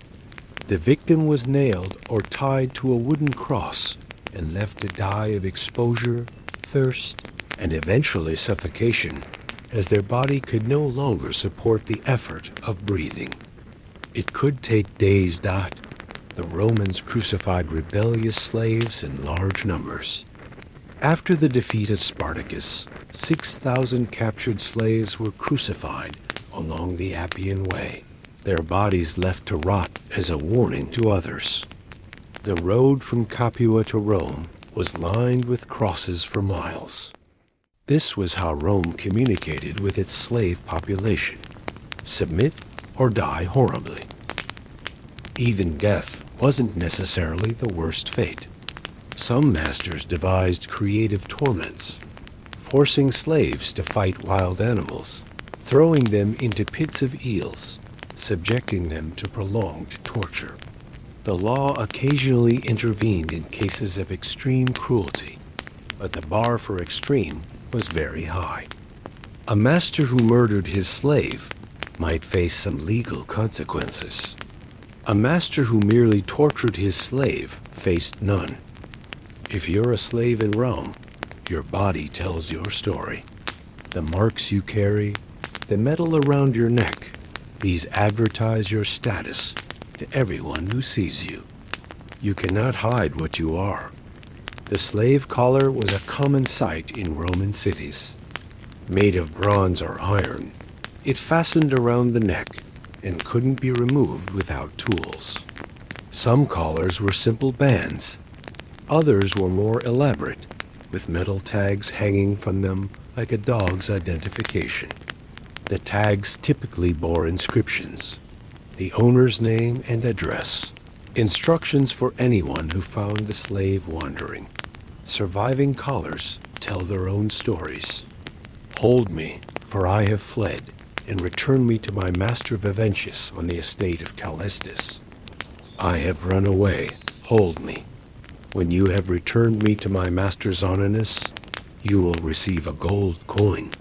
The victim was nailed or tied to a wooden cross and left to die of exposure, thirst, and eventually suffocation, as their body could no longer support the effort of breathing. It could take days. The Romans crucified rebellious slaves in large numbers. After the defeat of Spartacus, 6,000 captured slaves were crucified along the Appian Way, their bodies left to rot as a warning to others. The road from Capua to Rome was lined with crosses for miles. This was how Rome communicated with its slave population: submit or die horribly. Even death wasn't necessarily the worst fate. Some masters devised creative torments, forcing slaves to fight wild animals, throwing them into pits of eels, subjecting them to prolonged torture. The law occasionally intervened in cases of extreme cruelty, but the bar for extreme was very high. A master who murdered his slave might face some legal consequences. A master who merely tortured his slave faced none. If you're a slave in Rome, your body tells your story. The marks you carry, the metal around your neck, these advertise your status to everyone who sees you. You cannot hide what you are. The slave collar was a common sight in Roman cities. Made of bronze or iron, it fastened around the neck and couldn't be removed without tools. Some collars were simple bands. Others were more elaborate, with metal tags hanging from them like a dog's identification. The tags typically bore inscriptions: the owner's name and address, instructions for anyone who found the slave wandering. Surviving collars tell their own stories. Hold me, for I have fled, and return me to my master Viventius on the estate of Calestis. I have run away, hold me. When you have returned me to my master Zoninus, you will receive a gold coin.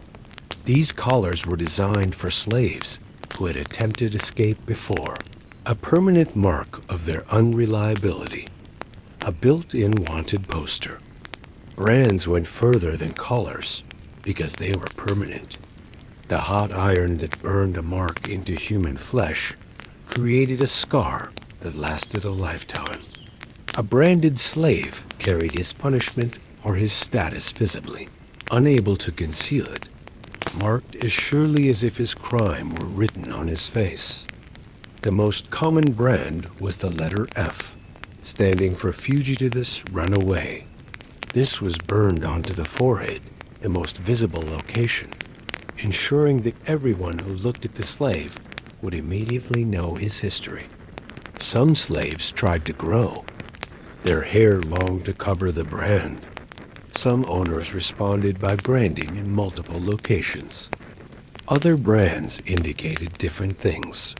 These collars were designed for slaves who had attempted escape before, a permanent mark of their unreliability, a built-in wanted poster. Brands went further than collars because they were permanent. The hot iron that burned a mark into human flesh created a scar that lasted a lifetime. A branded slave carried his punishment or his status visibly, unable to conceal it, marked as surely as if his crime were written on his face. The most common brand was the letter F, standing for Fugitivus Runaway. This was burned onto the forehead, the most visible location, ensuring that everyone who looked at the slave would immediately know his history. Some slaves tried to grow. Their hair longed to cover the brand. Some owners responded by branding in multiple locations. Other brands indicated different things.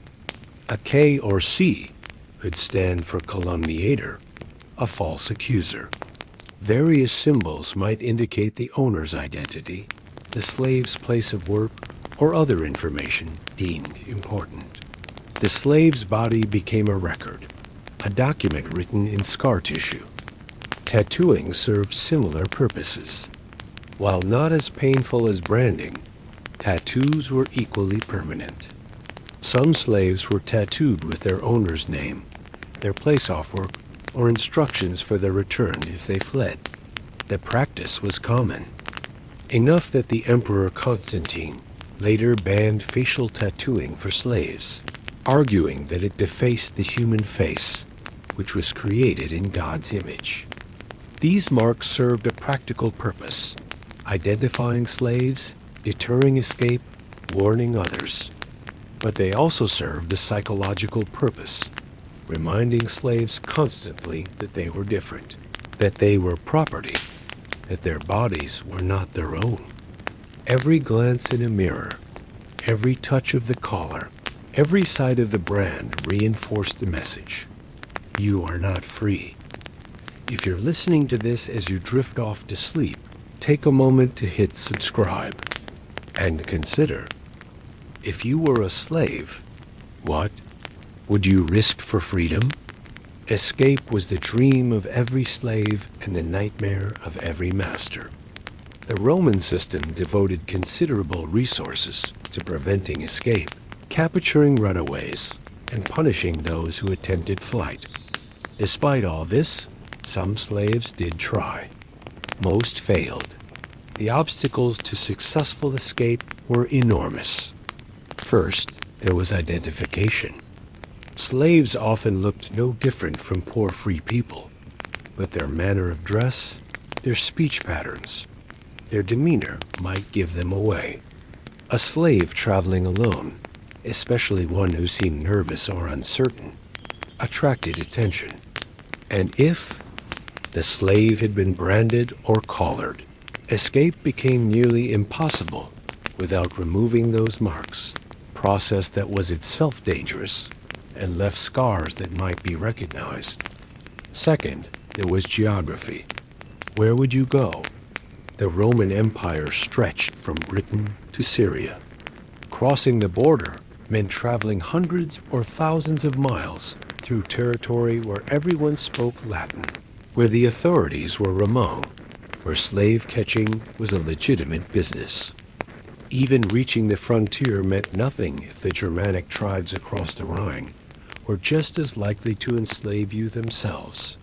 A K or C could stand for calumniator, a false accuser. Various symbols might indicate the owner's identity, the slave's place of work, or other information deemed important. The slave's body became a record, a document written in scar tissue. Tattooing served similar purposes. While not as painful as branding, tattoos were equally permanent. Some slaves were tattooed with their owner's name, their place of work, or instructions for their return if they fled. The practice was common, enough that the Emperor Constantine later banned facial tattooing for slaves, arguing that it defaced the human face, which was created in God's image. These marks served a practical purpose: identifying slaves, deterring escape, warning others. But they also served a psychological purpose, reminding slaves constantly that they were different, that they were property, that their bodies were not their own. Every glance in a mirror, every touch of the collar, Every side of the brand reinforced the message: you are not free. If you're listening to this as you drift off to sleep, take a moment to hit subscribe and consider, if you were a slave, what would you risk for freedom? Escape was the dream of every slave and the nightmare of every master. The Roman system devoted considerable resources to preventing escape, capturing runaways, and punishing those who attempted flight. Despite all this, some slaves did try. Most failed. The obstacles to successful escape were enormous. First, there was identification. Slaves often looked no different from poor free people, but their manner of dress, their speech patterns, their demeanor might give them away. A slave traveling alone, especially one who seemed nervous or uncertain, attracted attention. And if the slave had been branded or collared, escape became nearly impossible without removing those marks, process that was itself dangerous and left scars that might be recognized. Second, there was geography. Where would you go? The Roman Empire stretched from Britain to Syria. Crossing the border meant traveling hundreds or thousands of miles through territory where everyone spoke Latin, where the authorities were remote, where slave catching was a legitimate business. Even reaching the frontier meant nothing if the Germanic tribes across the Rhine were just as likely to enslave you themselves.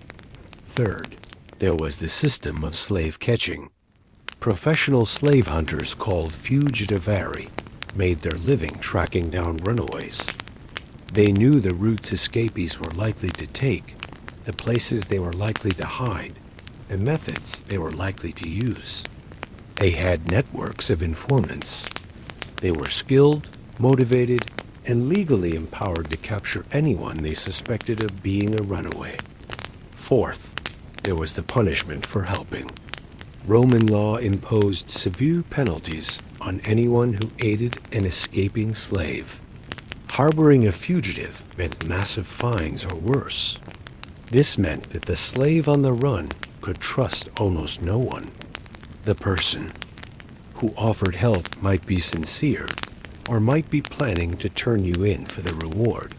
Third, there was the system of slave catching. Professional slave hunters called fugitivari made their living tracking down runaways. They knew the routes escapees were likely to take, the places they were likely to hide, the methods they were likely to use. They had networks of informants. They were skilled, motivated, and legally empowered to capture anyone they suspected of being a runaway. Fourth, there was the punishment for helping. Roman law imposed severe penalties on anyone who aided an escaping slave. Harboring a fugitive meant massive fines or worse. This meant that the slave on the run could trust almost no one. The person who offered help might be sincere or might be planning to turn you in for the reward.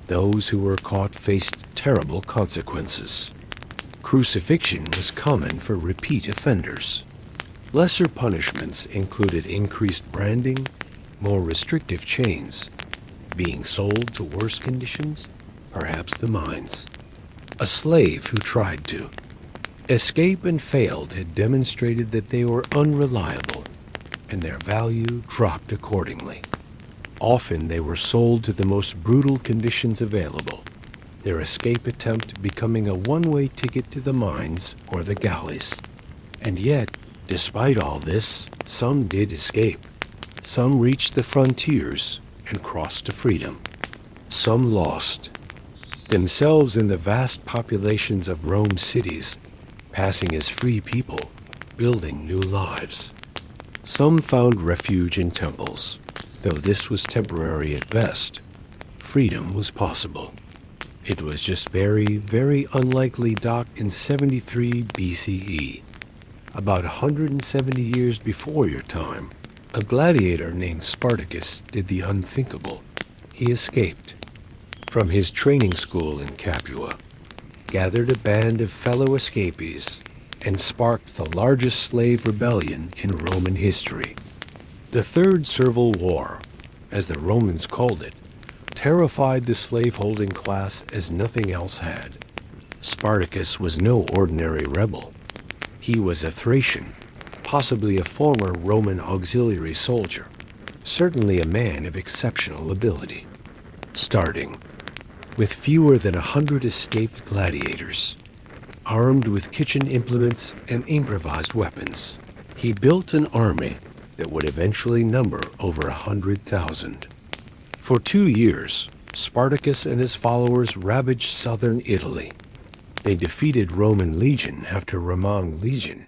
Those who were caught faced terrible consequences. Crucifixion was common for repeat offenders. Lesser punishments included increased branding, more restrictive chains, being sold to worse conditions, perhaps the mines. A slave who tried to escape and failed had demonstrated that they were unreliable, and their value dropped accordingly. Often they were sold to the most brutal conditions available, their escape attempt becoming a one-way ticket to the mines or the galleys. And yet, despite all this, some did escape. Some reached the frontiers and crossed to freedom. Some lost themselves in the vast populations of Rome's cities, passing as free people, building new lives. Some found refuge in temples, though this was temporary at best. Freedom was possible. It was just very, very unlikely docked in 73 BCE, about 170 years before your time. A gladiator named Spartacus did the unthinkable. He escaped from his training school in Capua, gathered a band of fellow escapees, and sparked the largest slave rebellion in Roman history. The Third Servile War, as the Romans called it, terrified the slaveholding class as nothing else had. Spartacus was no ordinary rebel. He was a Thracian, possibly a former Roman auxiliary soldier, certainly a man of exceptional ability. Starting with fewer than 100 escaped gladiators, armed with kitchen implements and improvised weapons, he built an army that would eventually number over 100,000. For 2 years, Spartacus and his followers ravaged southern Italy. They defeated Roman legion after Roman legion,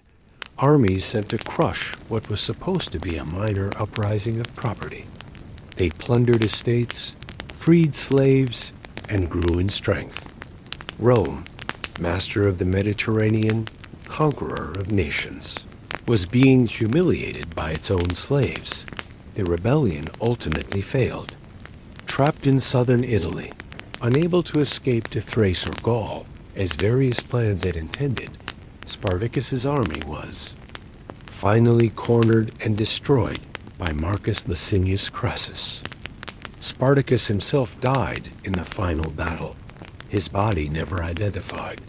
armies sent to crush what was supposed to be a minor uprising of property. They plundered estates, freed slaves, and grew in strength. Rome, master of the Mediterranean, conqueror of nations, was being humiliated by its own slaves. The rebellion ultimately failed. Trapped in southern Italy, unable to escape to Thrace or Gaul, as various plans had intended, Spartacus's army was finally cornered and destroyed by Marcus Licinius Crassus. Spartacus himself died in the final battle, his body never identified.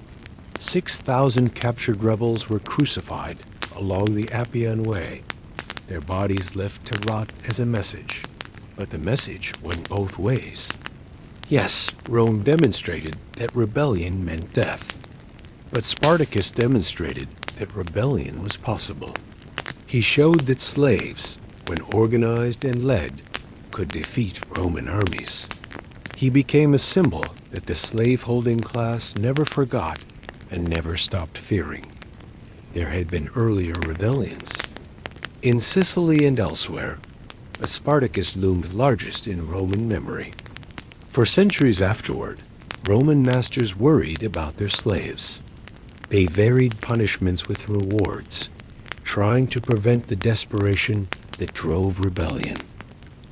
6,000 captured rebels were crucified along the Appian Way, their bodies left to rot as a message. But the message went both ways. Yes, Rome demonstrated that rebellion meant death. But Spartacus demonstrated that rebellion was possible. He showed that slaves, when organized and led, could defeat Roman armies. He became a symbol that the slave-holding class never forgot and never stopped fearing. There had been earlier rebellions. In Sicily and elsewhere, but Spartacus loomed largest in Roman memory. For centuries afterward, Roman masters worried about their slaves. They varied punishments with rewards, trying to prevent the desperation that drove rebellion.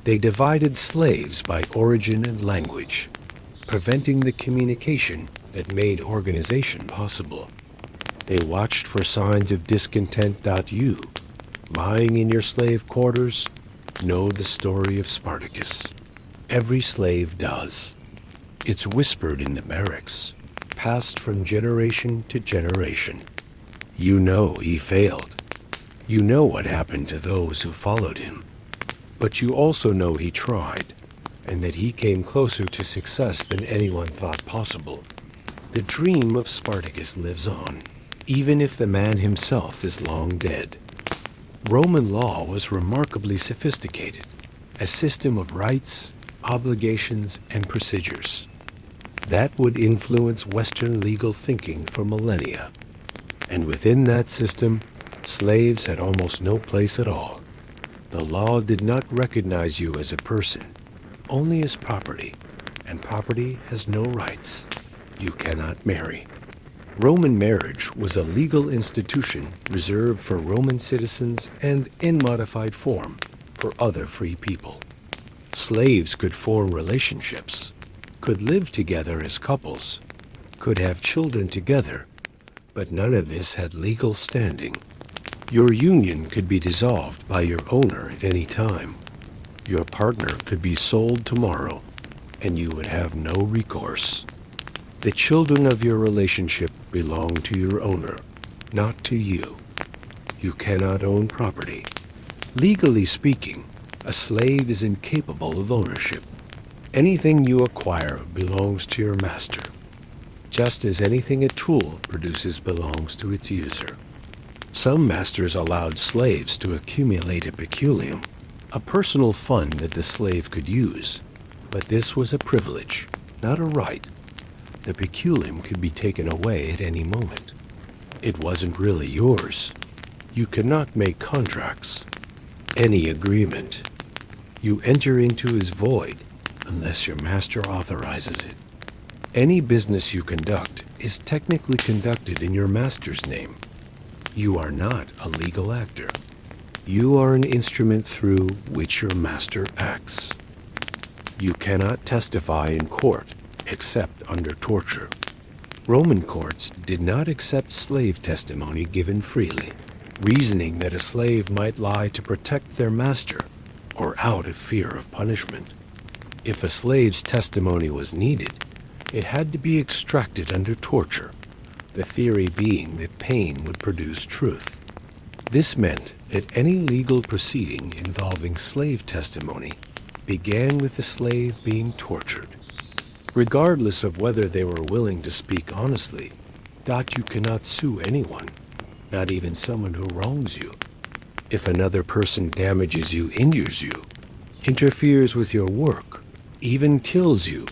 They divided slaves by origin and language, preventing the communication that made organization possible. They watched for signs of discontent. You, lying in your slave quarters, know the story of Spartacus. Every slave does. It's whispered in the barracks, passed from generation to generation. You know he failed. You know what happened to those who followed him. But you also know he tried, and that he came closer to success than anyone thought possible. The dream of Spartacus lives on, even if the man himself is long dead. Roman law was remarkably sophisticated, a system of rights, obligations, and procedures. That would influence Western legal thinking for millennia. And within that system, slaves had almost no place at all. The law did not recognize you as a person, only as property, and property has no rights. You cannot marry. Roman marriage was a legal institution reserved for Roman citizens and, in modified form, for other free people. Slaves could form relationships, could live together as couples, could have children together, but none of this had legal standing. Your union could be dissolved by your owner at any time. Your partner could be sold tomorrow, and you would have no recourse. The children of your relationship belong to your owner, not to you. You cannot own property. Legally speaking, a slave is incapable of ownership. Anything you acquire belongs to your master, just as anything a tool produces belongs to its user. Some masters allowed slaves to accumulate a peculium, a personal fund that the slave could use, but this was a privilege, not a right. The peculium could be taken away at any moment. It wasn't really yours. You cannot make contracts. Any agreement you enter into is void unless your master authorizes it. Any business you conduct is technically conducted in your master's name. You are not a legal actor. You are an instrument through which your master acts. You cannot testify in court except under torture. Roman courts did not accept slave testimony given freely, reasoning that a slave might lie to protect their master or out of fear of punishment. If a slave's testimony was needed, it had to be extracted under torture, the theory being that pain would produce truth. This meant that any legal proceeding involving slave testimony began with the slave being tortured. Regardless of whether they were willing to speak honestly, you cannot sue anyone, not even someone who wrongs you. If another person damages you, injures you, interferes with your work, even kills you,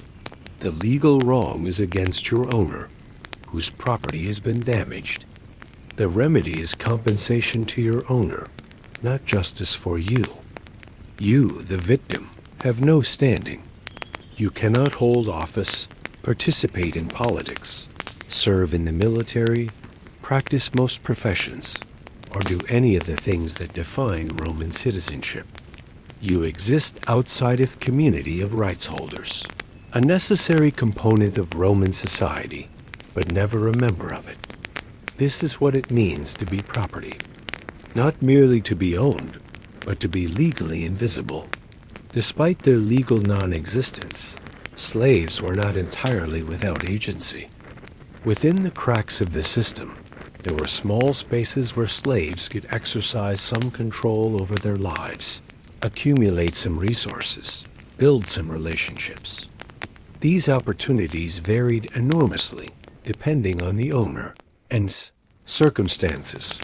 the legal wrong is against your owner, whose property has been damaged. The remedy is compensation to your owner, not justice for you. You, the victim, have no standing. You cannot hold office, participate in politics, serve in the military, practice most professions, or do any of the things that define Roman citizenship. You exist outside of the community of rights holders, a necessary component of Roman society, but never a member of it. This is what it means to be property, not merely to be owned, but to be legally invisible. Despite their legal non-existence, slaves were not entirely without agency. Within the cracks of the system, there were small spaces where slaves could exercise some control over their lives, accumulate some resources, build some relationships. These opportunities varied enormously depending on the owner and circumstances.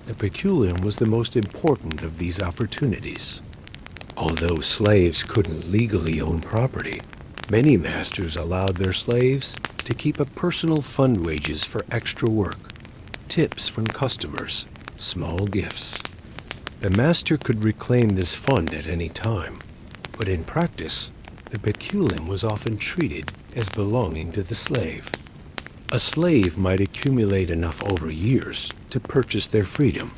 The peculium was the most important of these opportunities. Although slaves couldn't legally own property, many masters allowed their slaves to keep a personal fund wages for extra work, tips from customers, small gifts. The master could reclaim this fund at any time, but in practice, the peculium was often treated as belonging to the slave. A slave might accumulate enough over years to purchase their freedom.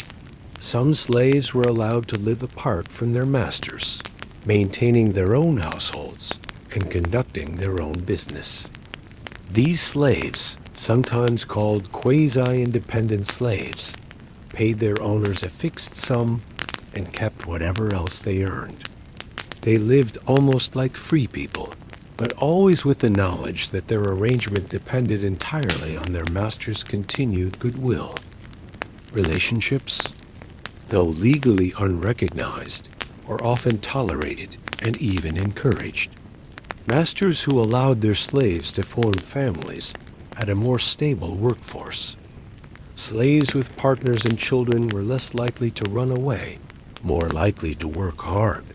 Some slaves were allowed to live apart from their masters, maintaining their own households and conducting their own business. These slaves, sometimes called quasi-independent slaves, paid their owners a fixed sum and kept whatever else they earned. They lived almost like free people, but always with the knowledge that their arrangement depended entirely on their master's continued goodwill. Relationships, though legally unrecognized, were often tolerated and even encouraged. Masters who allowed their slaves to form families had a more stable workforce. Slaves with partners and children were less likely to run away, more likely to work hard.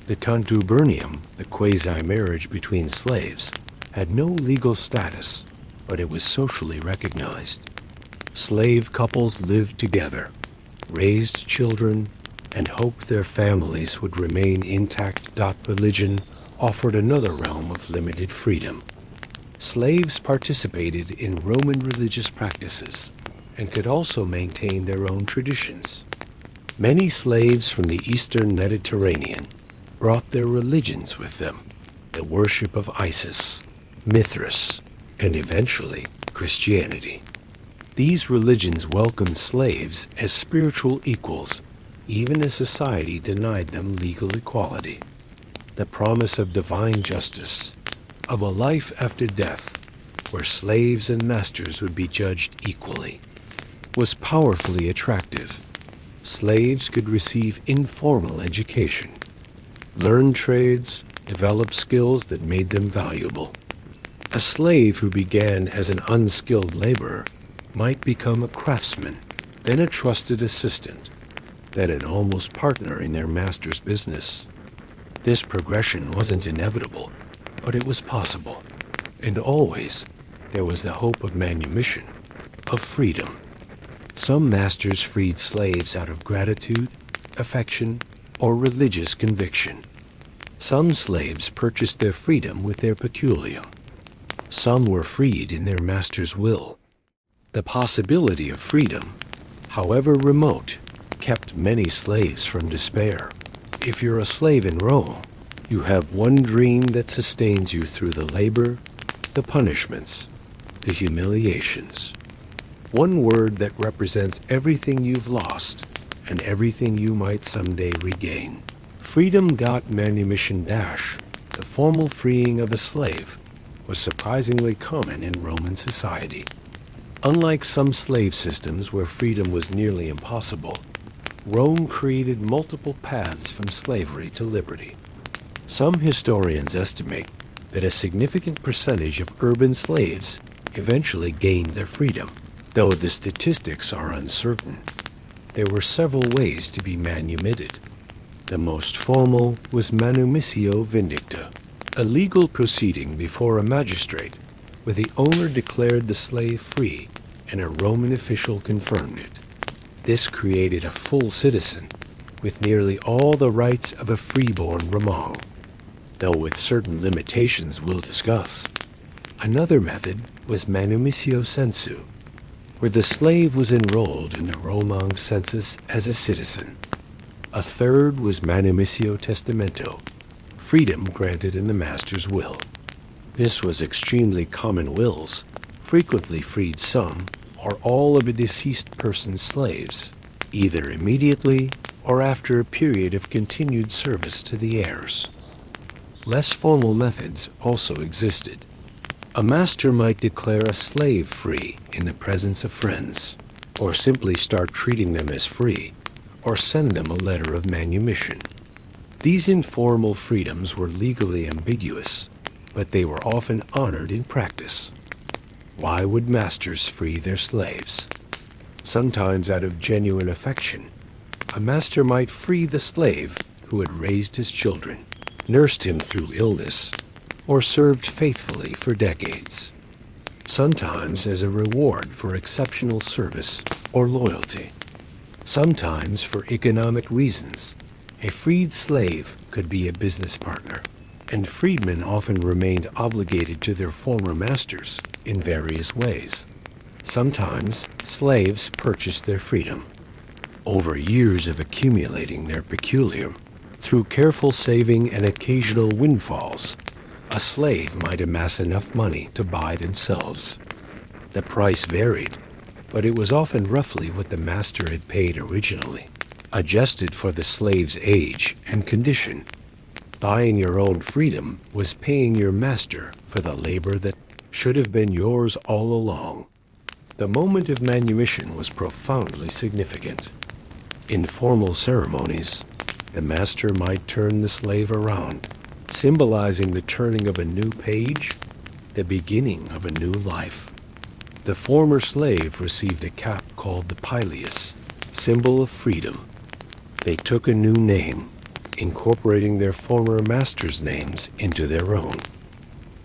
The contubernium, the quasi-marriage between slaves, had no legal status, but it was socially recognized. Slave couples lived together, raised children, and hoped their families would remain intact. Religion offered another realm of limited freedom. Slaves participated in Roman religious practices and could also maintain their own traditions. Many slaves from the eastern Mediterranean brought their religions with them, the worship of Isis, Mithras, and eventually Christianity. These religions welcomed slaves as spiritual equals, even as society denied them legal equality. The promise of divine justice, of a life after death, where slaves and masters would be judged equally, was powerfully attractive. Slaves could receive informal education, learn trades, develop skills that made them valuable. A slave who began as an unskilled laborer might become a craftsman, then a trusted assistant, then an almost partner in their master's business. This progression wasn't inevitable, but it was possible, and always there was the hope of manumission, of freedom. Some masters freed slaves out of gratitude, affection, or religious conviction. Some slaves purchased their freedom with their peculium. Some were freed in their master's will. The possibility of freedom, however remote, kept many slaves from despair. If you're a slave in Rome, you have one dream that sustains you through the labor, the punishments, the humiliations. One word that represents everything you've lost and everything you might someday regain. Freedom. Manumission. The formal freeing of a slave was surprisingly common in Roman society. Unlike some slave systems where freedom was nearly impossible, Rome created multiple paths from slavery to liberty. Some historians estimate that a significant percentage of urban slaves eventually gained their freedom, though the statistics are uncertain. There were several ways to be manumitted. The most formal was manumissio vindicta, a legal proceeding before a magistrate where the owner declared the slave free and a Roman official confirmed it. This created a full citizen with nearly all the rights of a freeborn Roman. though with certain limitations we'll discuss. Another method was manumitio sensu, where the slave was enrolled in the Roman census as a citizen. A third was manumitio testamento, freedom granted in the master's will. This was extremely common wills, frequently freed some or all of a deceased person's slaves, either immediately or after a period of continued service to the heirs. Less formal methods also existed. A master might declare a slave free in the presence of friends, or simply start treating them as free, or send them a letter of manumission. These informal freedoms were legally ambiguous, but they were often honored in practice. Why would masters free their slaves? Sometimes out of genuine affection. A master might free the slave who had raised his children, nursed him through illness, or served faithfully for decades. Sometimes as a reward for exceptional service or loyalty. Sometimes for economic reasons. A freed slave could be a business partner, and freedmen often remained obligated to their former masters in various ways. Sometimes slaves purchased their freedom. Over years of accumulating their peculium, through careful saving and occasional windfalls, a slave might amass enough money to buy themselves. The price varied, but it was often roughly what the master had paid originally, adjusted for the slave's age and condition. Buying your own freedom was paying your master for the labor that should have been yours all along. The moment of manumission was profoundly significant. In formal ceremonies, the master might turn the slave around, symbolizing the turning of a new page, the beginning of a new life. The former slave received a cap called the pileus, symbol of freedom. They took a new name, incorporating their former master's names into their own.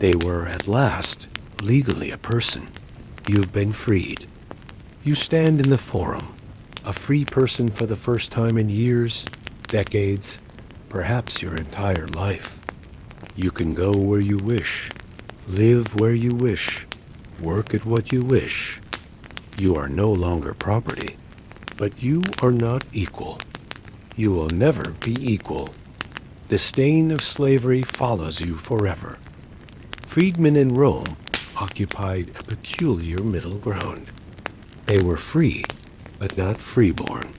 They were, at last, legally a person. You've been freed. You stand in the forum, a free person for the first time in years, decades, perhaps your entire life. You can go where you wish, live where you wish, work at what you wish. You are no longer property, but you are not equal. You will never be equal. The stain of slavery follows you forever. Freedmen in Rome occupied a peculiar middle ground. They were free, but not freeborn.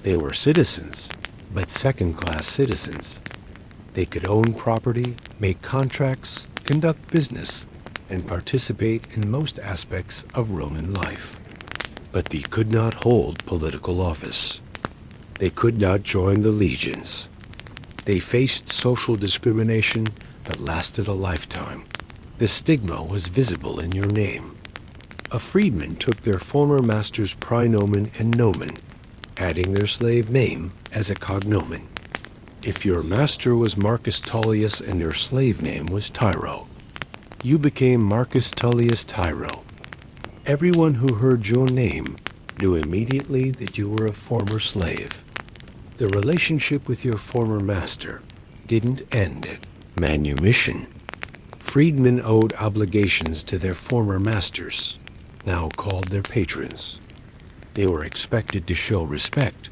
They were citizens, but second-class citizens. They could own property, make contracts, conduct business, and participate in most aspects of Roman life. But they could not hold political office. They could not join the legions. They faced social discrimination that lasted a lifetime. The stigma was visible in your name. A freedman took their former master's praenomen and nomen, adding their slave name as a cognomen. If your master was Marcus Tullius and your slave name was Tiro, you became Marcus Tullius Tiro. Everyone who heard your name knew immediately that you were a former slave. The relationship with your former master didn't end at manumission. Freedmen owed obligations to their former masters, now called their patrons. They were expected to show respect,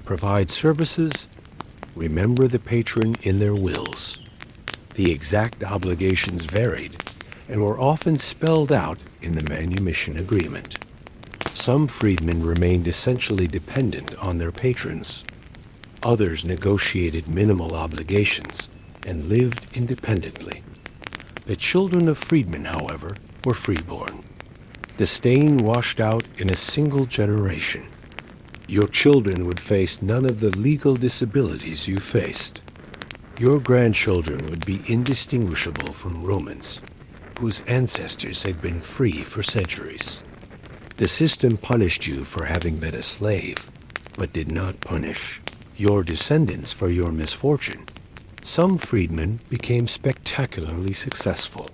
provide services, remember the patron in their wills. The exact obligations varied and were often spelled out in the manumission agreement. Some freedmen remained essentially dependent on their patrons. Others negotiated minimal obligations and lived independently. The children of freedmen, however, were freeborn. The stain washed out in a single generation. Your children would face none of the legal disabilities you faced. Your grandchildren would be indistinguishable from Romans, whose ancestors had been free for centuries. The system punished you for having been a slave, but did not punish your descendants for your misfortune. Some freedmen became spectacularly successful.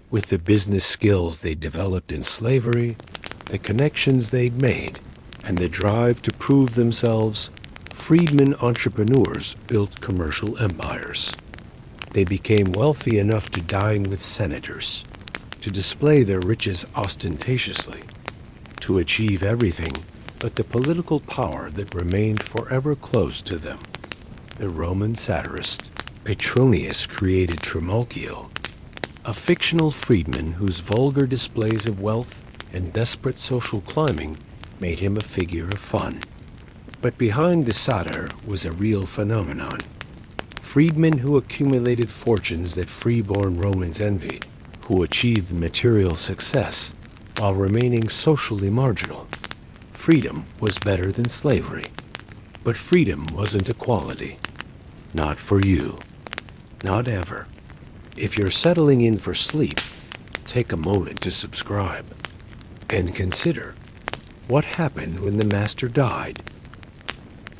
With the business skills they developed in slavery, the connections they'd made, and the drive to prove themselves, freedmen entrepreneurs built commercial empires. They became wealthy enough to dine with senators, to display their riches ostentatiously, to achieve everything but the political power that remained forever close to them. The Roman satirist Petronius created Trimalchio, a fictional freedman whose vulgar displays of wealth and desperate social climbing made him a figure of fun. But behind the satire was a real phenomenon. Freedmen who accumulated fortunes that free-born Romans envied, who achieved material success while remaining socially marginal. Freedom was better than slavery. But freedom wasn't equality. Not for you. Not ever. If you're settling in for sleep, take a moment to subscribe and consider what happened when the master died.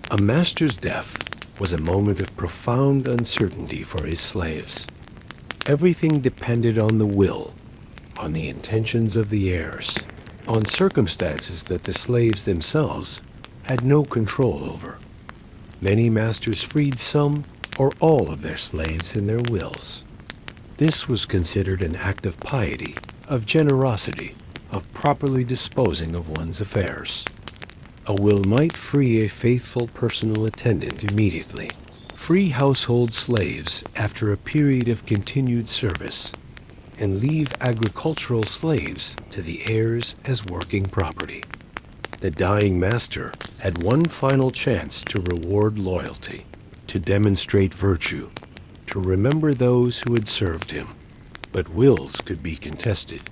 A master's death was a moment of profound uncertainty for his slaves. Everything depended on the will, on the intentions of the heirs, on circumstances that the slaves themselves had no control over. Many masters freed some or all of their slaves in their wills. This was considered an act of piety, of generosity, of properly disposing of one's affairs. A will might free a faithful personal attendant immediately, free household slaves after a period of continued service, and leave agricultural slaves to the heirs as working property. The dying master had one final chance to reward loyalty, to demonstrate virtue, to remember those who had served him. But wills could be contested.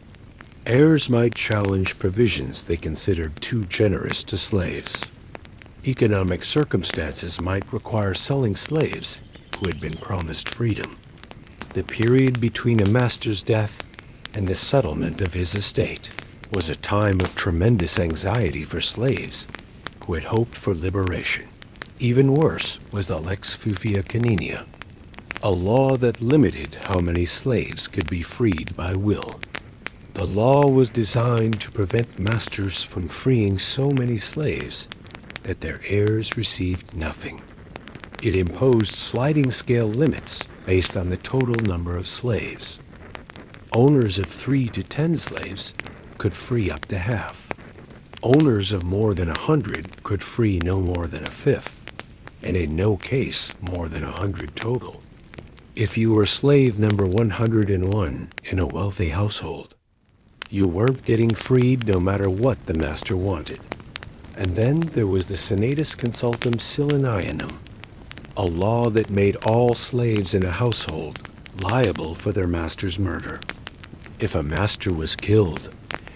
Heirs might challenge provisions they considered too generous to slaves. Economic circumstances might require selling slaves who had been promised freedom. The period between a master's death and the settlement of his estate was a time of tremendous anxiety for slaves who had hoped for liberation. Even worse was the lex fufia canina, a law that limited how many slaves could be freed by will. The law was designed to prevent masters from freeing so many slaves that their heirs received nothing. It imposed sliding scale limits based on the total number of slaves. Owners of 3 to 10 slaves could free up to half. Owners of more than 100 could free no more than a fifth, and in no case more than 100 total. If you were slave number 101 in a wealthy household, you weren't getting freed no matter what the master wanted. And then there was the senatus consultum silenianum, a law that made all slaves in a household liable for their master's murder. If a master was killed,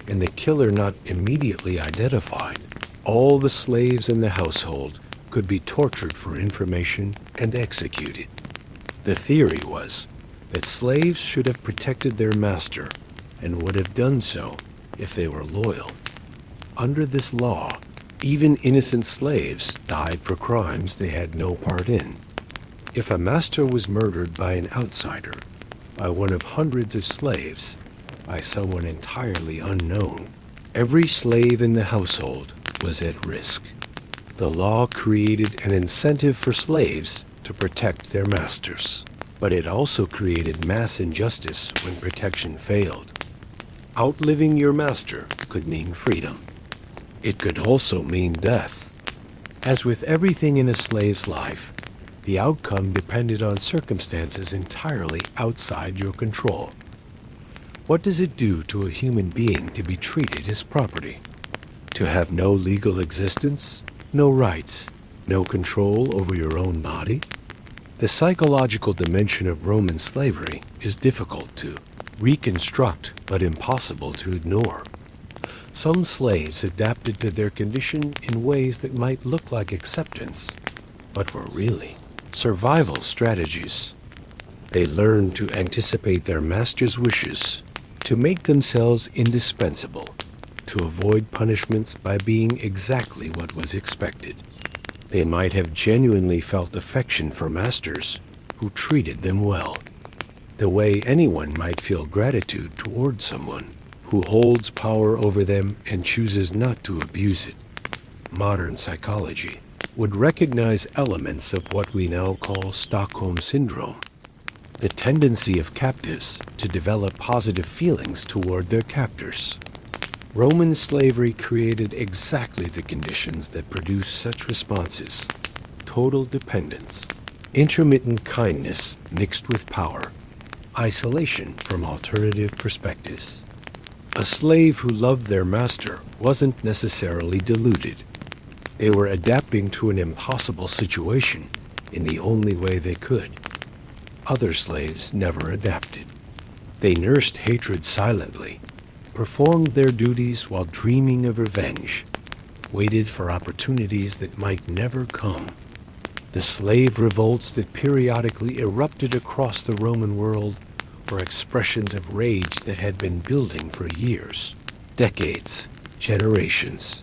and the killer not immediately identified, all the slaves in the household could be tortured for information and executed. The theory was that slaves should have protected their master and would have done so if they were loyal. Under this law, even innocent slaves died for crimes they had no part in. If a master was murdered by an outsider, by one of hundreds of slaves, by someone entirely unknown, every slave in the household was at risk. The law created an incentive for slaves to protect their masters, but it also created mass injustice when protection failed. Outliving your master could mean freedom. It could also mean death. As with everything in a slave's life, the outcome depended on circumstances entirely outside your control. What does it do to a human being to be treated as property? To have no legal existence, no rights, no control over your own body? The psychological dimension of Roman slavery is difficult to reconstruct, but impossible to ignore. Some slaves adapted to their condition in ways that might look like acceptance, but were really survival strategies. They learned to anticipate their master's wishes, to make themselves indispensable, to avoid punishments by being exactly what was expected. They might have genuinely felt affection for masters who treated them well, the way anyone might feel gratitude toward someone who holds power over them and chooses not to abuse it. Modern psychology would recognize elements of what we now call Stockholm Syndrome. the tendency of captives to develop positive feelings toward their captors. Roman slavery created exactly the conditions that produced such responses: total dependence, intermittent kindness mixed with power, isolation from alternative perspectives. A slave who loved their master wasn't necessarily deluded. They were adapting to an impossible situation in the only way they could. Other slaves never adapted. They nursed hatred silently, performed their duties while dreaming of revenge, waited for opportunities that might never come. The slave revolts that periodically erupted across the Roman world were expressions of rage that had been building for years, decades, generations.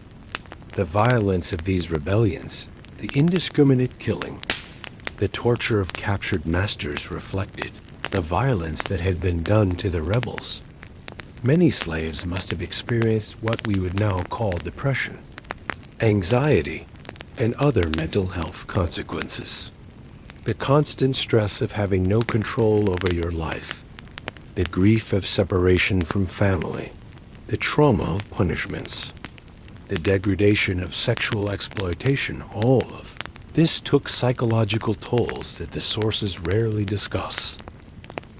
The violence of these rebellions, the indiscriminate killing, the torture of captured masters reflected the violence that had been done to the rebels. Many slaves must have experienced what we would now call depression, anxiety, and other mental health consequences. The constant stress of having no control over your life, the grief of separation from family, the trauma of punishments, the degradation of sexual exploitation, all of this took psychological tolls that the sources rarely discuss.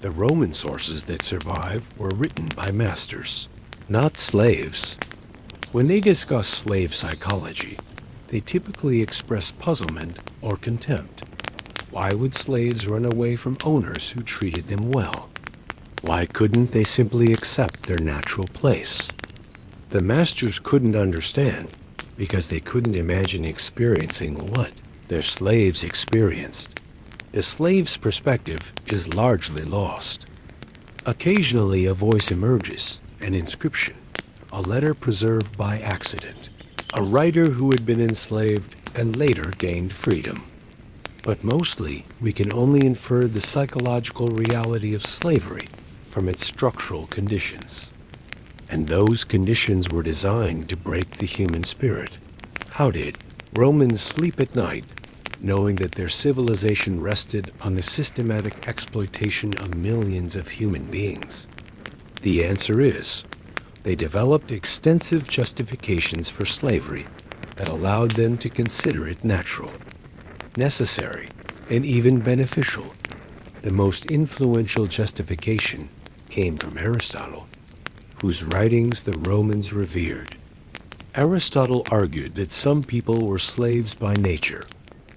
The Roman sources that survive were written by masters, not slaves. When they discuss slave psychology, they typically express puzzlement or contempt. Why would slaves run away from owners who treated them well? Why couldn't they simply accept their natural place? The masters couldn't understand because they couldn't imagine experiencing what their slaves experienced. The slave's perspective is largely lost. Occasionally a voice emerges, an inscription, a letter preserved by accident, a writer who had been enslaved and later gained freedom. But mostly, we can only infer the psychological reality of slavery from its structural conditions. And those conditions were designed to break the human spirit. How did Romans sleep at night, knowing that their civilization rested on the systematic exploitation of millions of human beings? The answer is, they developed extensive justifications for slavery that allowed them to consider it natural, necessary, and even beneficial. The most influential justification came from Aristotle, whose writings the Romans revered. Aristotle argued that some people were slaves by nature,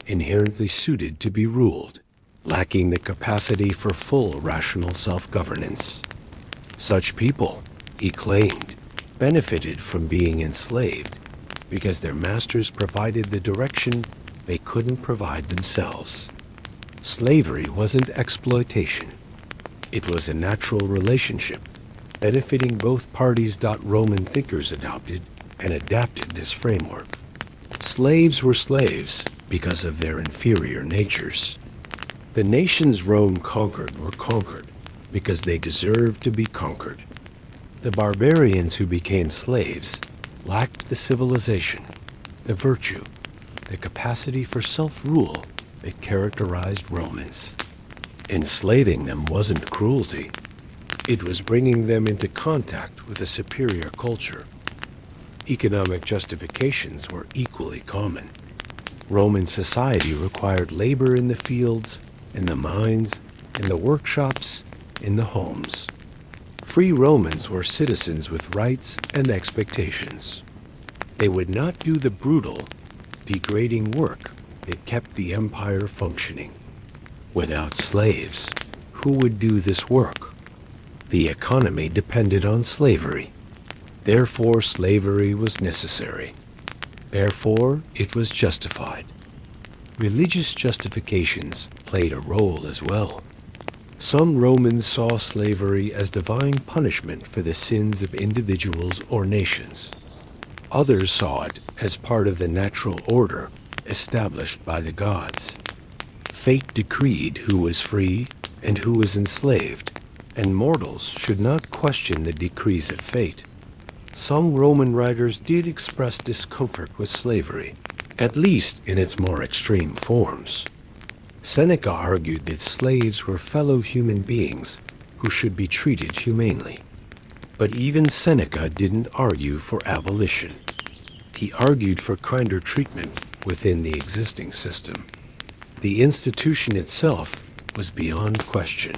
inherently suited to be ruled, lacking the capacity for full rational self-governance. Such people, he claimed, benefited from being enslaved because their masters provided the direction they couldn't provide themselves. Slavery wasn't exploitation. It was a natural relationship, benefiting both parties. Roman thinkers adopted and adapted this framework. Slaves were slaves because of their inferior natures. The nations Rome conquered were conquered because they deserved to be conquered. The barbarians who became slaves lacked the civilization, the virtue, the capacity for self-rule that characterized Romans. Enslaving them wasn't cruelty. It was bringing them into contact with a superior culture. Economic justifications were equally common. Roman society required labor in the fields, in the mines, in the workshops, in the homes. Free Romans were citizens with rights and expectations. They would not do the brutal, degrading work that kept the empire functioning. Without slaves, who would do this work? The economy depended on slavery. Therefore, slavery was necessary. Therefore, it was justified. Religious justifications played a role as well. Some Romans saw slavery as divine punishment for the sins of individuals or nations. Others saw it as part of the natural order established by the gods. Fate decreed who was free and who was enslaved, and mortals should not question the decrees of fate. Some Roman writers did express discomfort with slavery, at least in its more extreme forms. Seneca argued that slaves were fellow human beings who should be treated humanely. But even Seneca didn't argue for abolition. He argued for kinder treatment within the existing system. The institution itself was beyond question.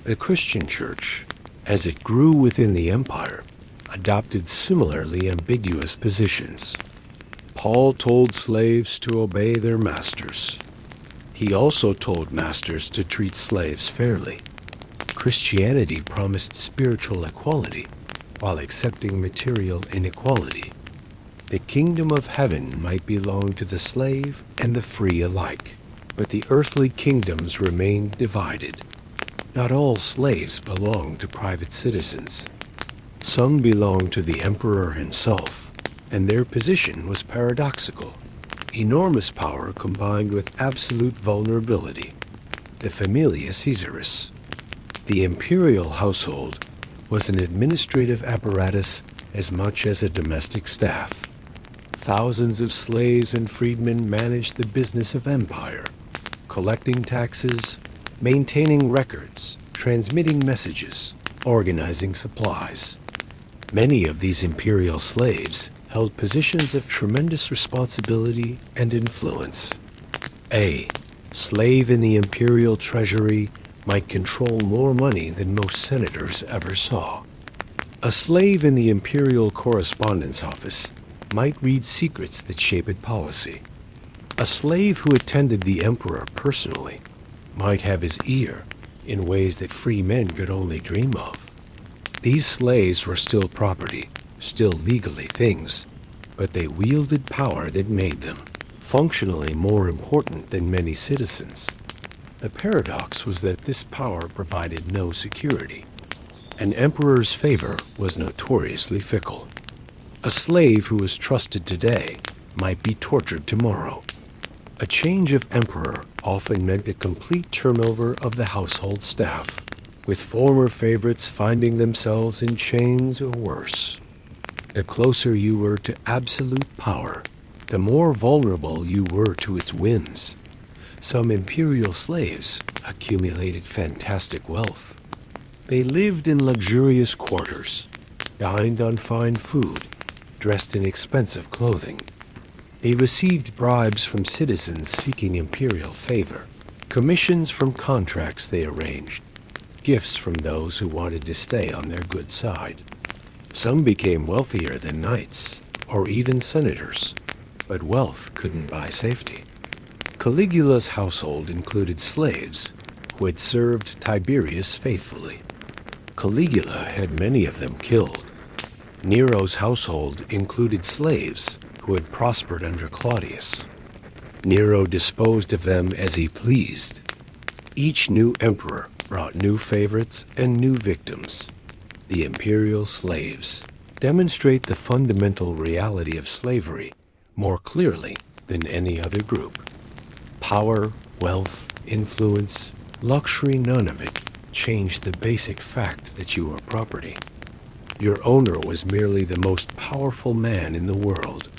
The Christian Church, as it grew within the empire, adopted similarly ambiguous positions. Paul told slaves to obey their masters. He also told masters to treat slaves fairly. Christianity promised spiritual equality while accepting material inequality. The kingdom of heaven might belong to the slave and the free alike, but the earthly kingdoms remained divided. Not all slaves belonged to private citizens. Some belonged to the emperor himself, and their position was paradoxical. Enormous power combined with absolute vulnerability. The Familia Caesaris. The imperial household was an administrative apparatus as much as a domestic staff. Thousands of slaves and freedmen managed the business of empire, collecting taxes, maintaining records, transmitting messages, organizing supplies. Many of these imperial slaves held positions of tremendous responsibility and influence. A slave in the imperial treasury might control more money than most senators ever saw. A slave in the imperial correspondence office might read secrets that shaped policy. A slave who attended the emperor personally might have his ear in ways that free men could only dream of. These slaves were still property, still legally things, but they wielded power that made them functionally more important than many citizens. The paradox was that this power provided no security. An emperor's favor was notoriously fickle. A slave who was trusted today might be tortured tomorrow. A change of emperor often meant a complete turnover of the household staff, with former favorites finding themselves in chains or worse. The closer you were to absolute power, the more vulnerable you were to its whims. Some imperial slaves accumulated fantastic wealth. They lived in luxurious quarters, dined on fine food, dressed in expensive clothing. They received bribes from citizens seeking imperial favor, commissions from contracts they arranged, gifts from those who wanted to stay on their good side. Some became wealthier than knights, or even senators, but wealth couldn't buy safety. Caligula's household included slaves who had served Tiberius faithfully. Caligula had many of them killed. Nero's household included slaves who had prospered under Claudius. Nero disposed of them as he pleased. Each new emperor brought new favorites and new victims. The imperial slaves demonstrate the fundamental reality of slavery more clearly than any other group. Power, wealth, influence, luxury, none of it changed the basic fact that you were property. Your owner was merely the most powerful man in the world,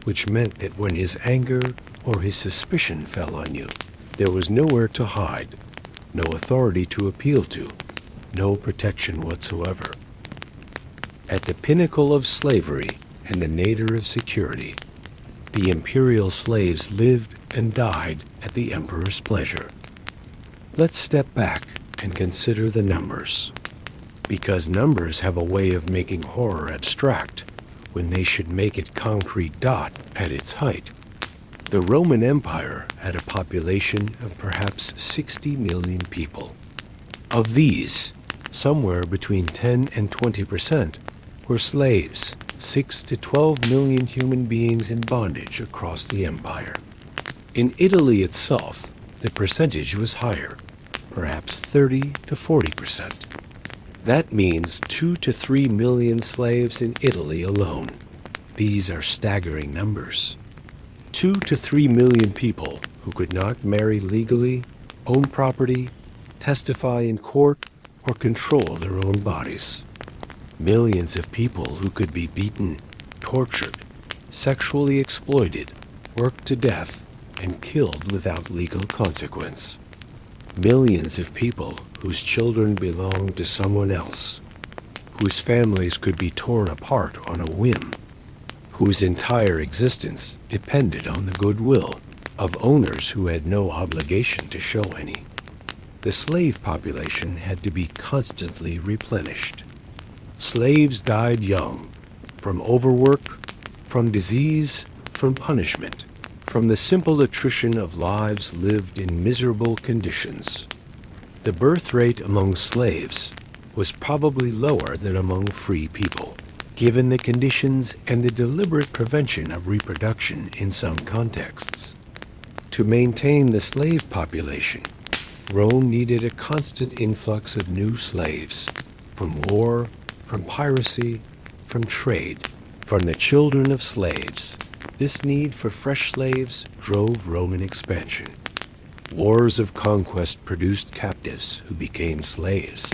which meant that when his anger or his suspicion fell on you, there was nowhere to hide, no authority to appeal to, no protection whatsoever. At the pinnacle of slavery and the nadir of security, the imperial slaves lived and died at the emperor's pleasure. Let's step back and consider the numbers, because numbers have a way of making horror abstract when they should make it concrete dot at its height. The Roman Empire had a population of perhaps 60 million people. Of these, somewhere between 10 and 20% were slaves, 6 to 12 million human beings in bondage across the empire. In Italy itself, the percentage was higher, perhaps 30 to 40%. That means 2 to 3 million slaves in Italy alone. These are staggering numbers. 2 to 3 million people who could not marry legally, own property, testify in court, or control their own bodies. Millions of people who could be beaten, tortured, sexually exploited, worked to death, and killed without legal consequence. Millions of people whose children belonged to someone else, whose families could be torn apart on a whim, whose entire existence depended on the goodwill of owners who had no obligation to show any. The slave population had to be constantly replenished. Slaves died young, from overwork, from disease, from punishment, from the simple attrition of lives lived in miserable conditions. The birth rate among slaves was probably lower than among free people, given the conditions and the deliberate prevention of reproduction in some contexts. To maintain the slave population, Rome needed a constant influx of new slaves, from war, from piracy, from trade, from the children of slaves. This need for fresh slaves drove Roman expansion. Wars of conquest produced captives who became slaves.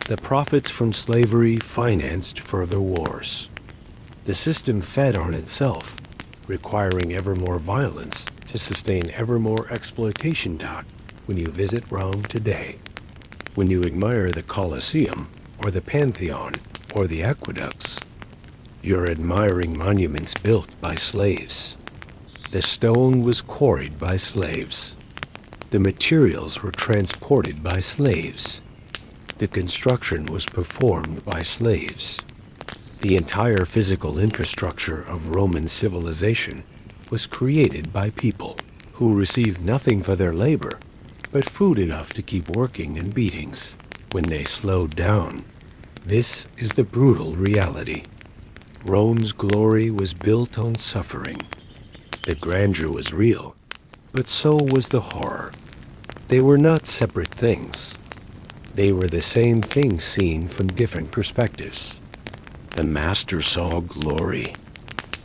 The profits from slavery financed further wars. The system fed on itself, requiring ever more violence to sustain ever more exploitation. When you visit Rome today, when you admire the Colosseum, or the Pantheon, or the aqueducts, you're admiring monuments built by slaves. The stone was quarried by slaves. The materials were transported by slaves. The construction was performed by slaves. The entire physical infrastructure of Roman civilization was created by people who received nothing for their labor, but food enough to keep working in beatings. When they slowed down, this is the brutal reality. Rome's glory was built on suffering. The grandeur was real, but so was the horror. They were not separate things. They were the same thing seen from different perspectives. The master saw glory.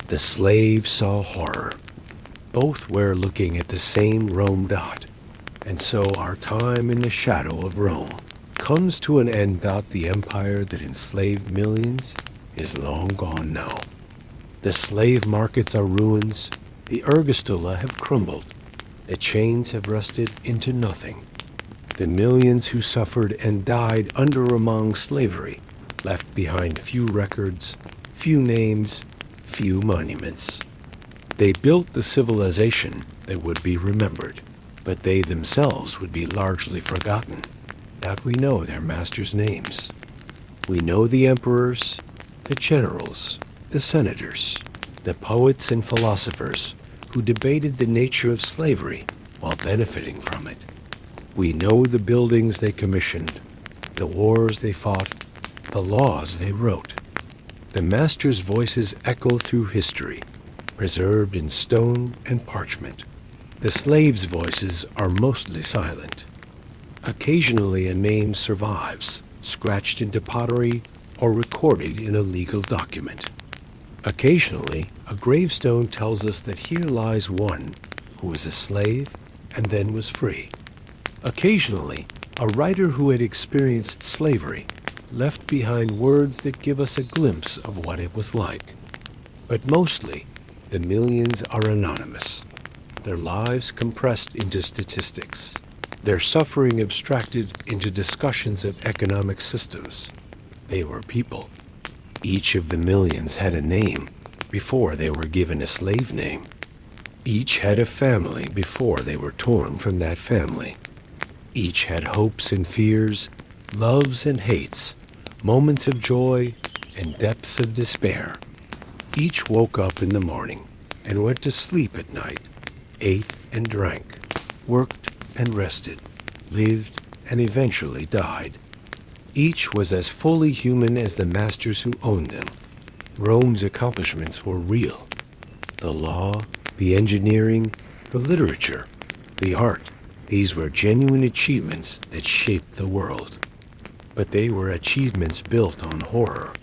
The slave saw horror. Both were looking at the same Rome dot. And so our time in the shadow of Rome comes to an end. The empire that enslaved millions is long gone now. The slave markets are ruins. The ergastula have crumbled. The chains have rusted into nothing. The millions who suffered and died under or among slavery left behind few records, few names, few monuments. They built the civilization that would be remembered, but they themselves would be largely forgotten. That we know their masters' names. We know the emperors, the generals, the senators, the poets and philosophers who debated the nature of slavery while benefiting from it. We know the buildings they commissioned, the wars they fought, the laws they wrote. The masters' voices echo through history, preserved in stone and parchment. The slaves' voices are mostly silent. Occasionally a name survives, scratched into pottery or recorded in a legal document. Occasionally, a gravestone tells us that here lies one who was a slave and then was free. Occasionally, a writer who had experienced slavery left behind words that give us a glimpse of what it was like. But mostly, the millions are anonymous, their lives compressed into statistics, their suffering abstracted into discussions of economic systems. They were people. Each of the millions had a name before they were given a slave name. Each had a family before they were torn from that family. Each had hopes and fears, loves and hates, moments of joy and depths of despair. Each woke up in the morning and went to sleep at night, ate and drank, worked and rested, lived and eventually died. Each was as fully human as the masters who owned them. Rome's accomplishments were real. The law, the engineering, the literature, the art, these were genuine achievements that shaped the world. But they were achievements built on horror,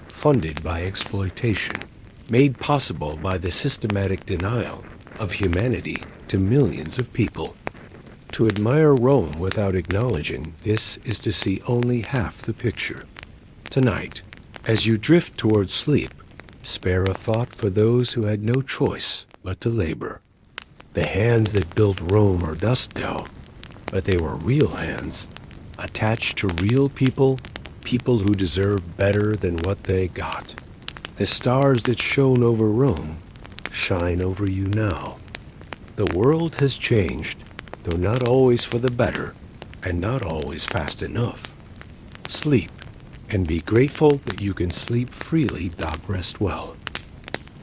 funded by exploitation, made possible by the systematic denial of humanity to millions of people. To admire Rome without acknowledging this is to see only half the picture. Tonight, as you drift towards sleep, spare a thought for those who had no choice but to labor. The hands that built Rome are dust now, but they were real hands, attached to real people, people who deserved better than what they got. The stars that shone over Rome shine over you now. The world has changed, though not always for the better, and not always fast enough. Sleep, and be grateful that you can sleep freely. Rest well.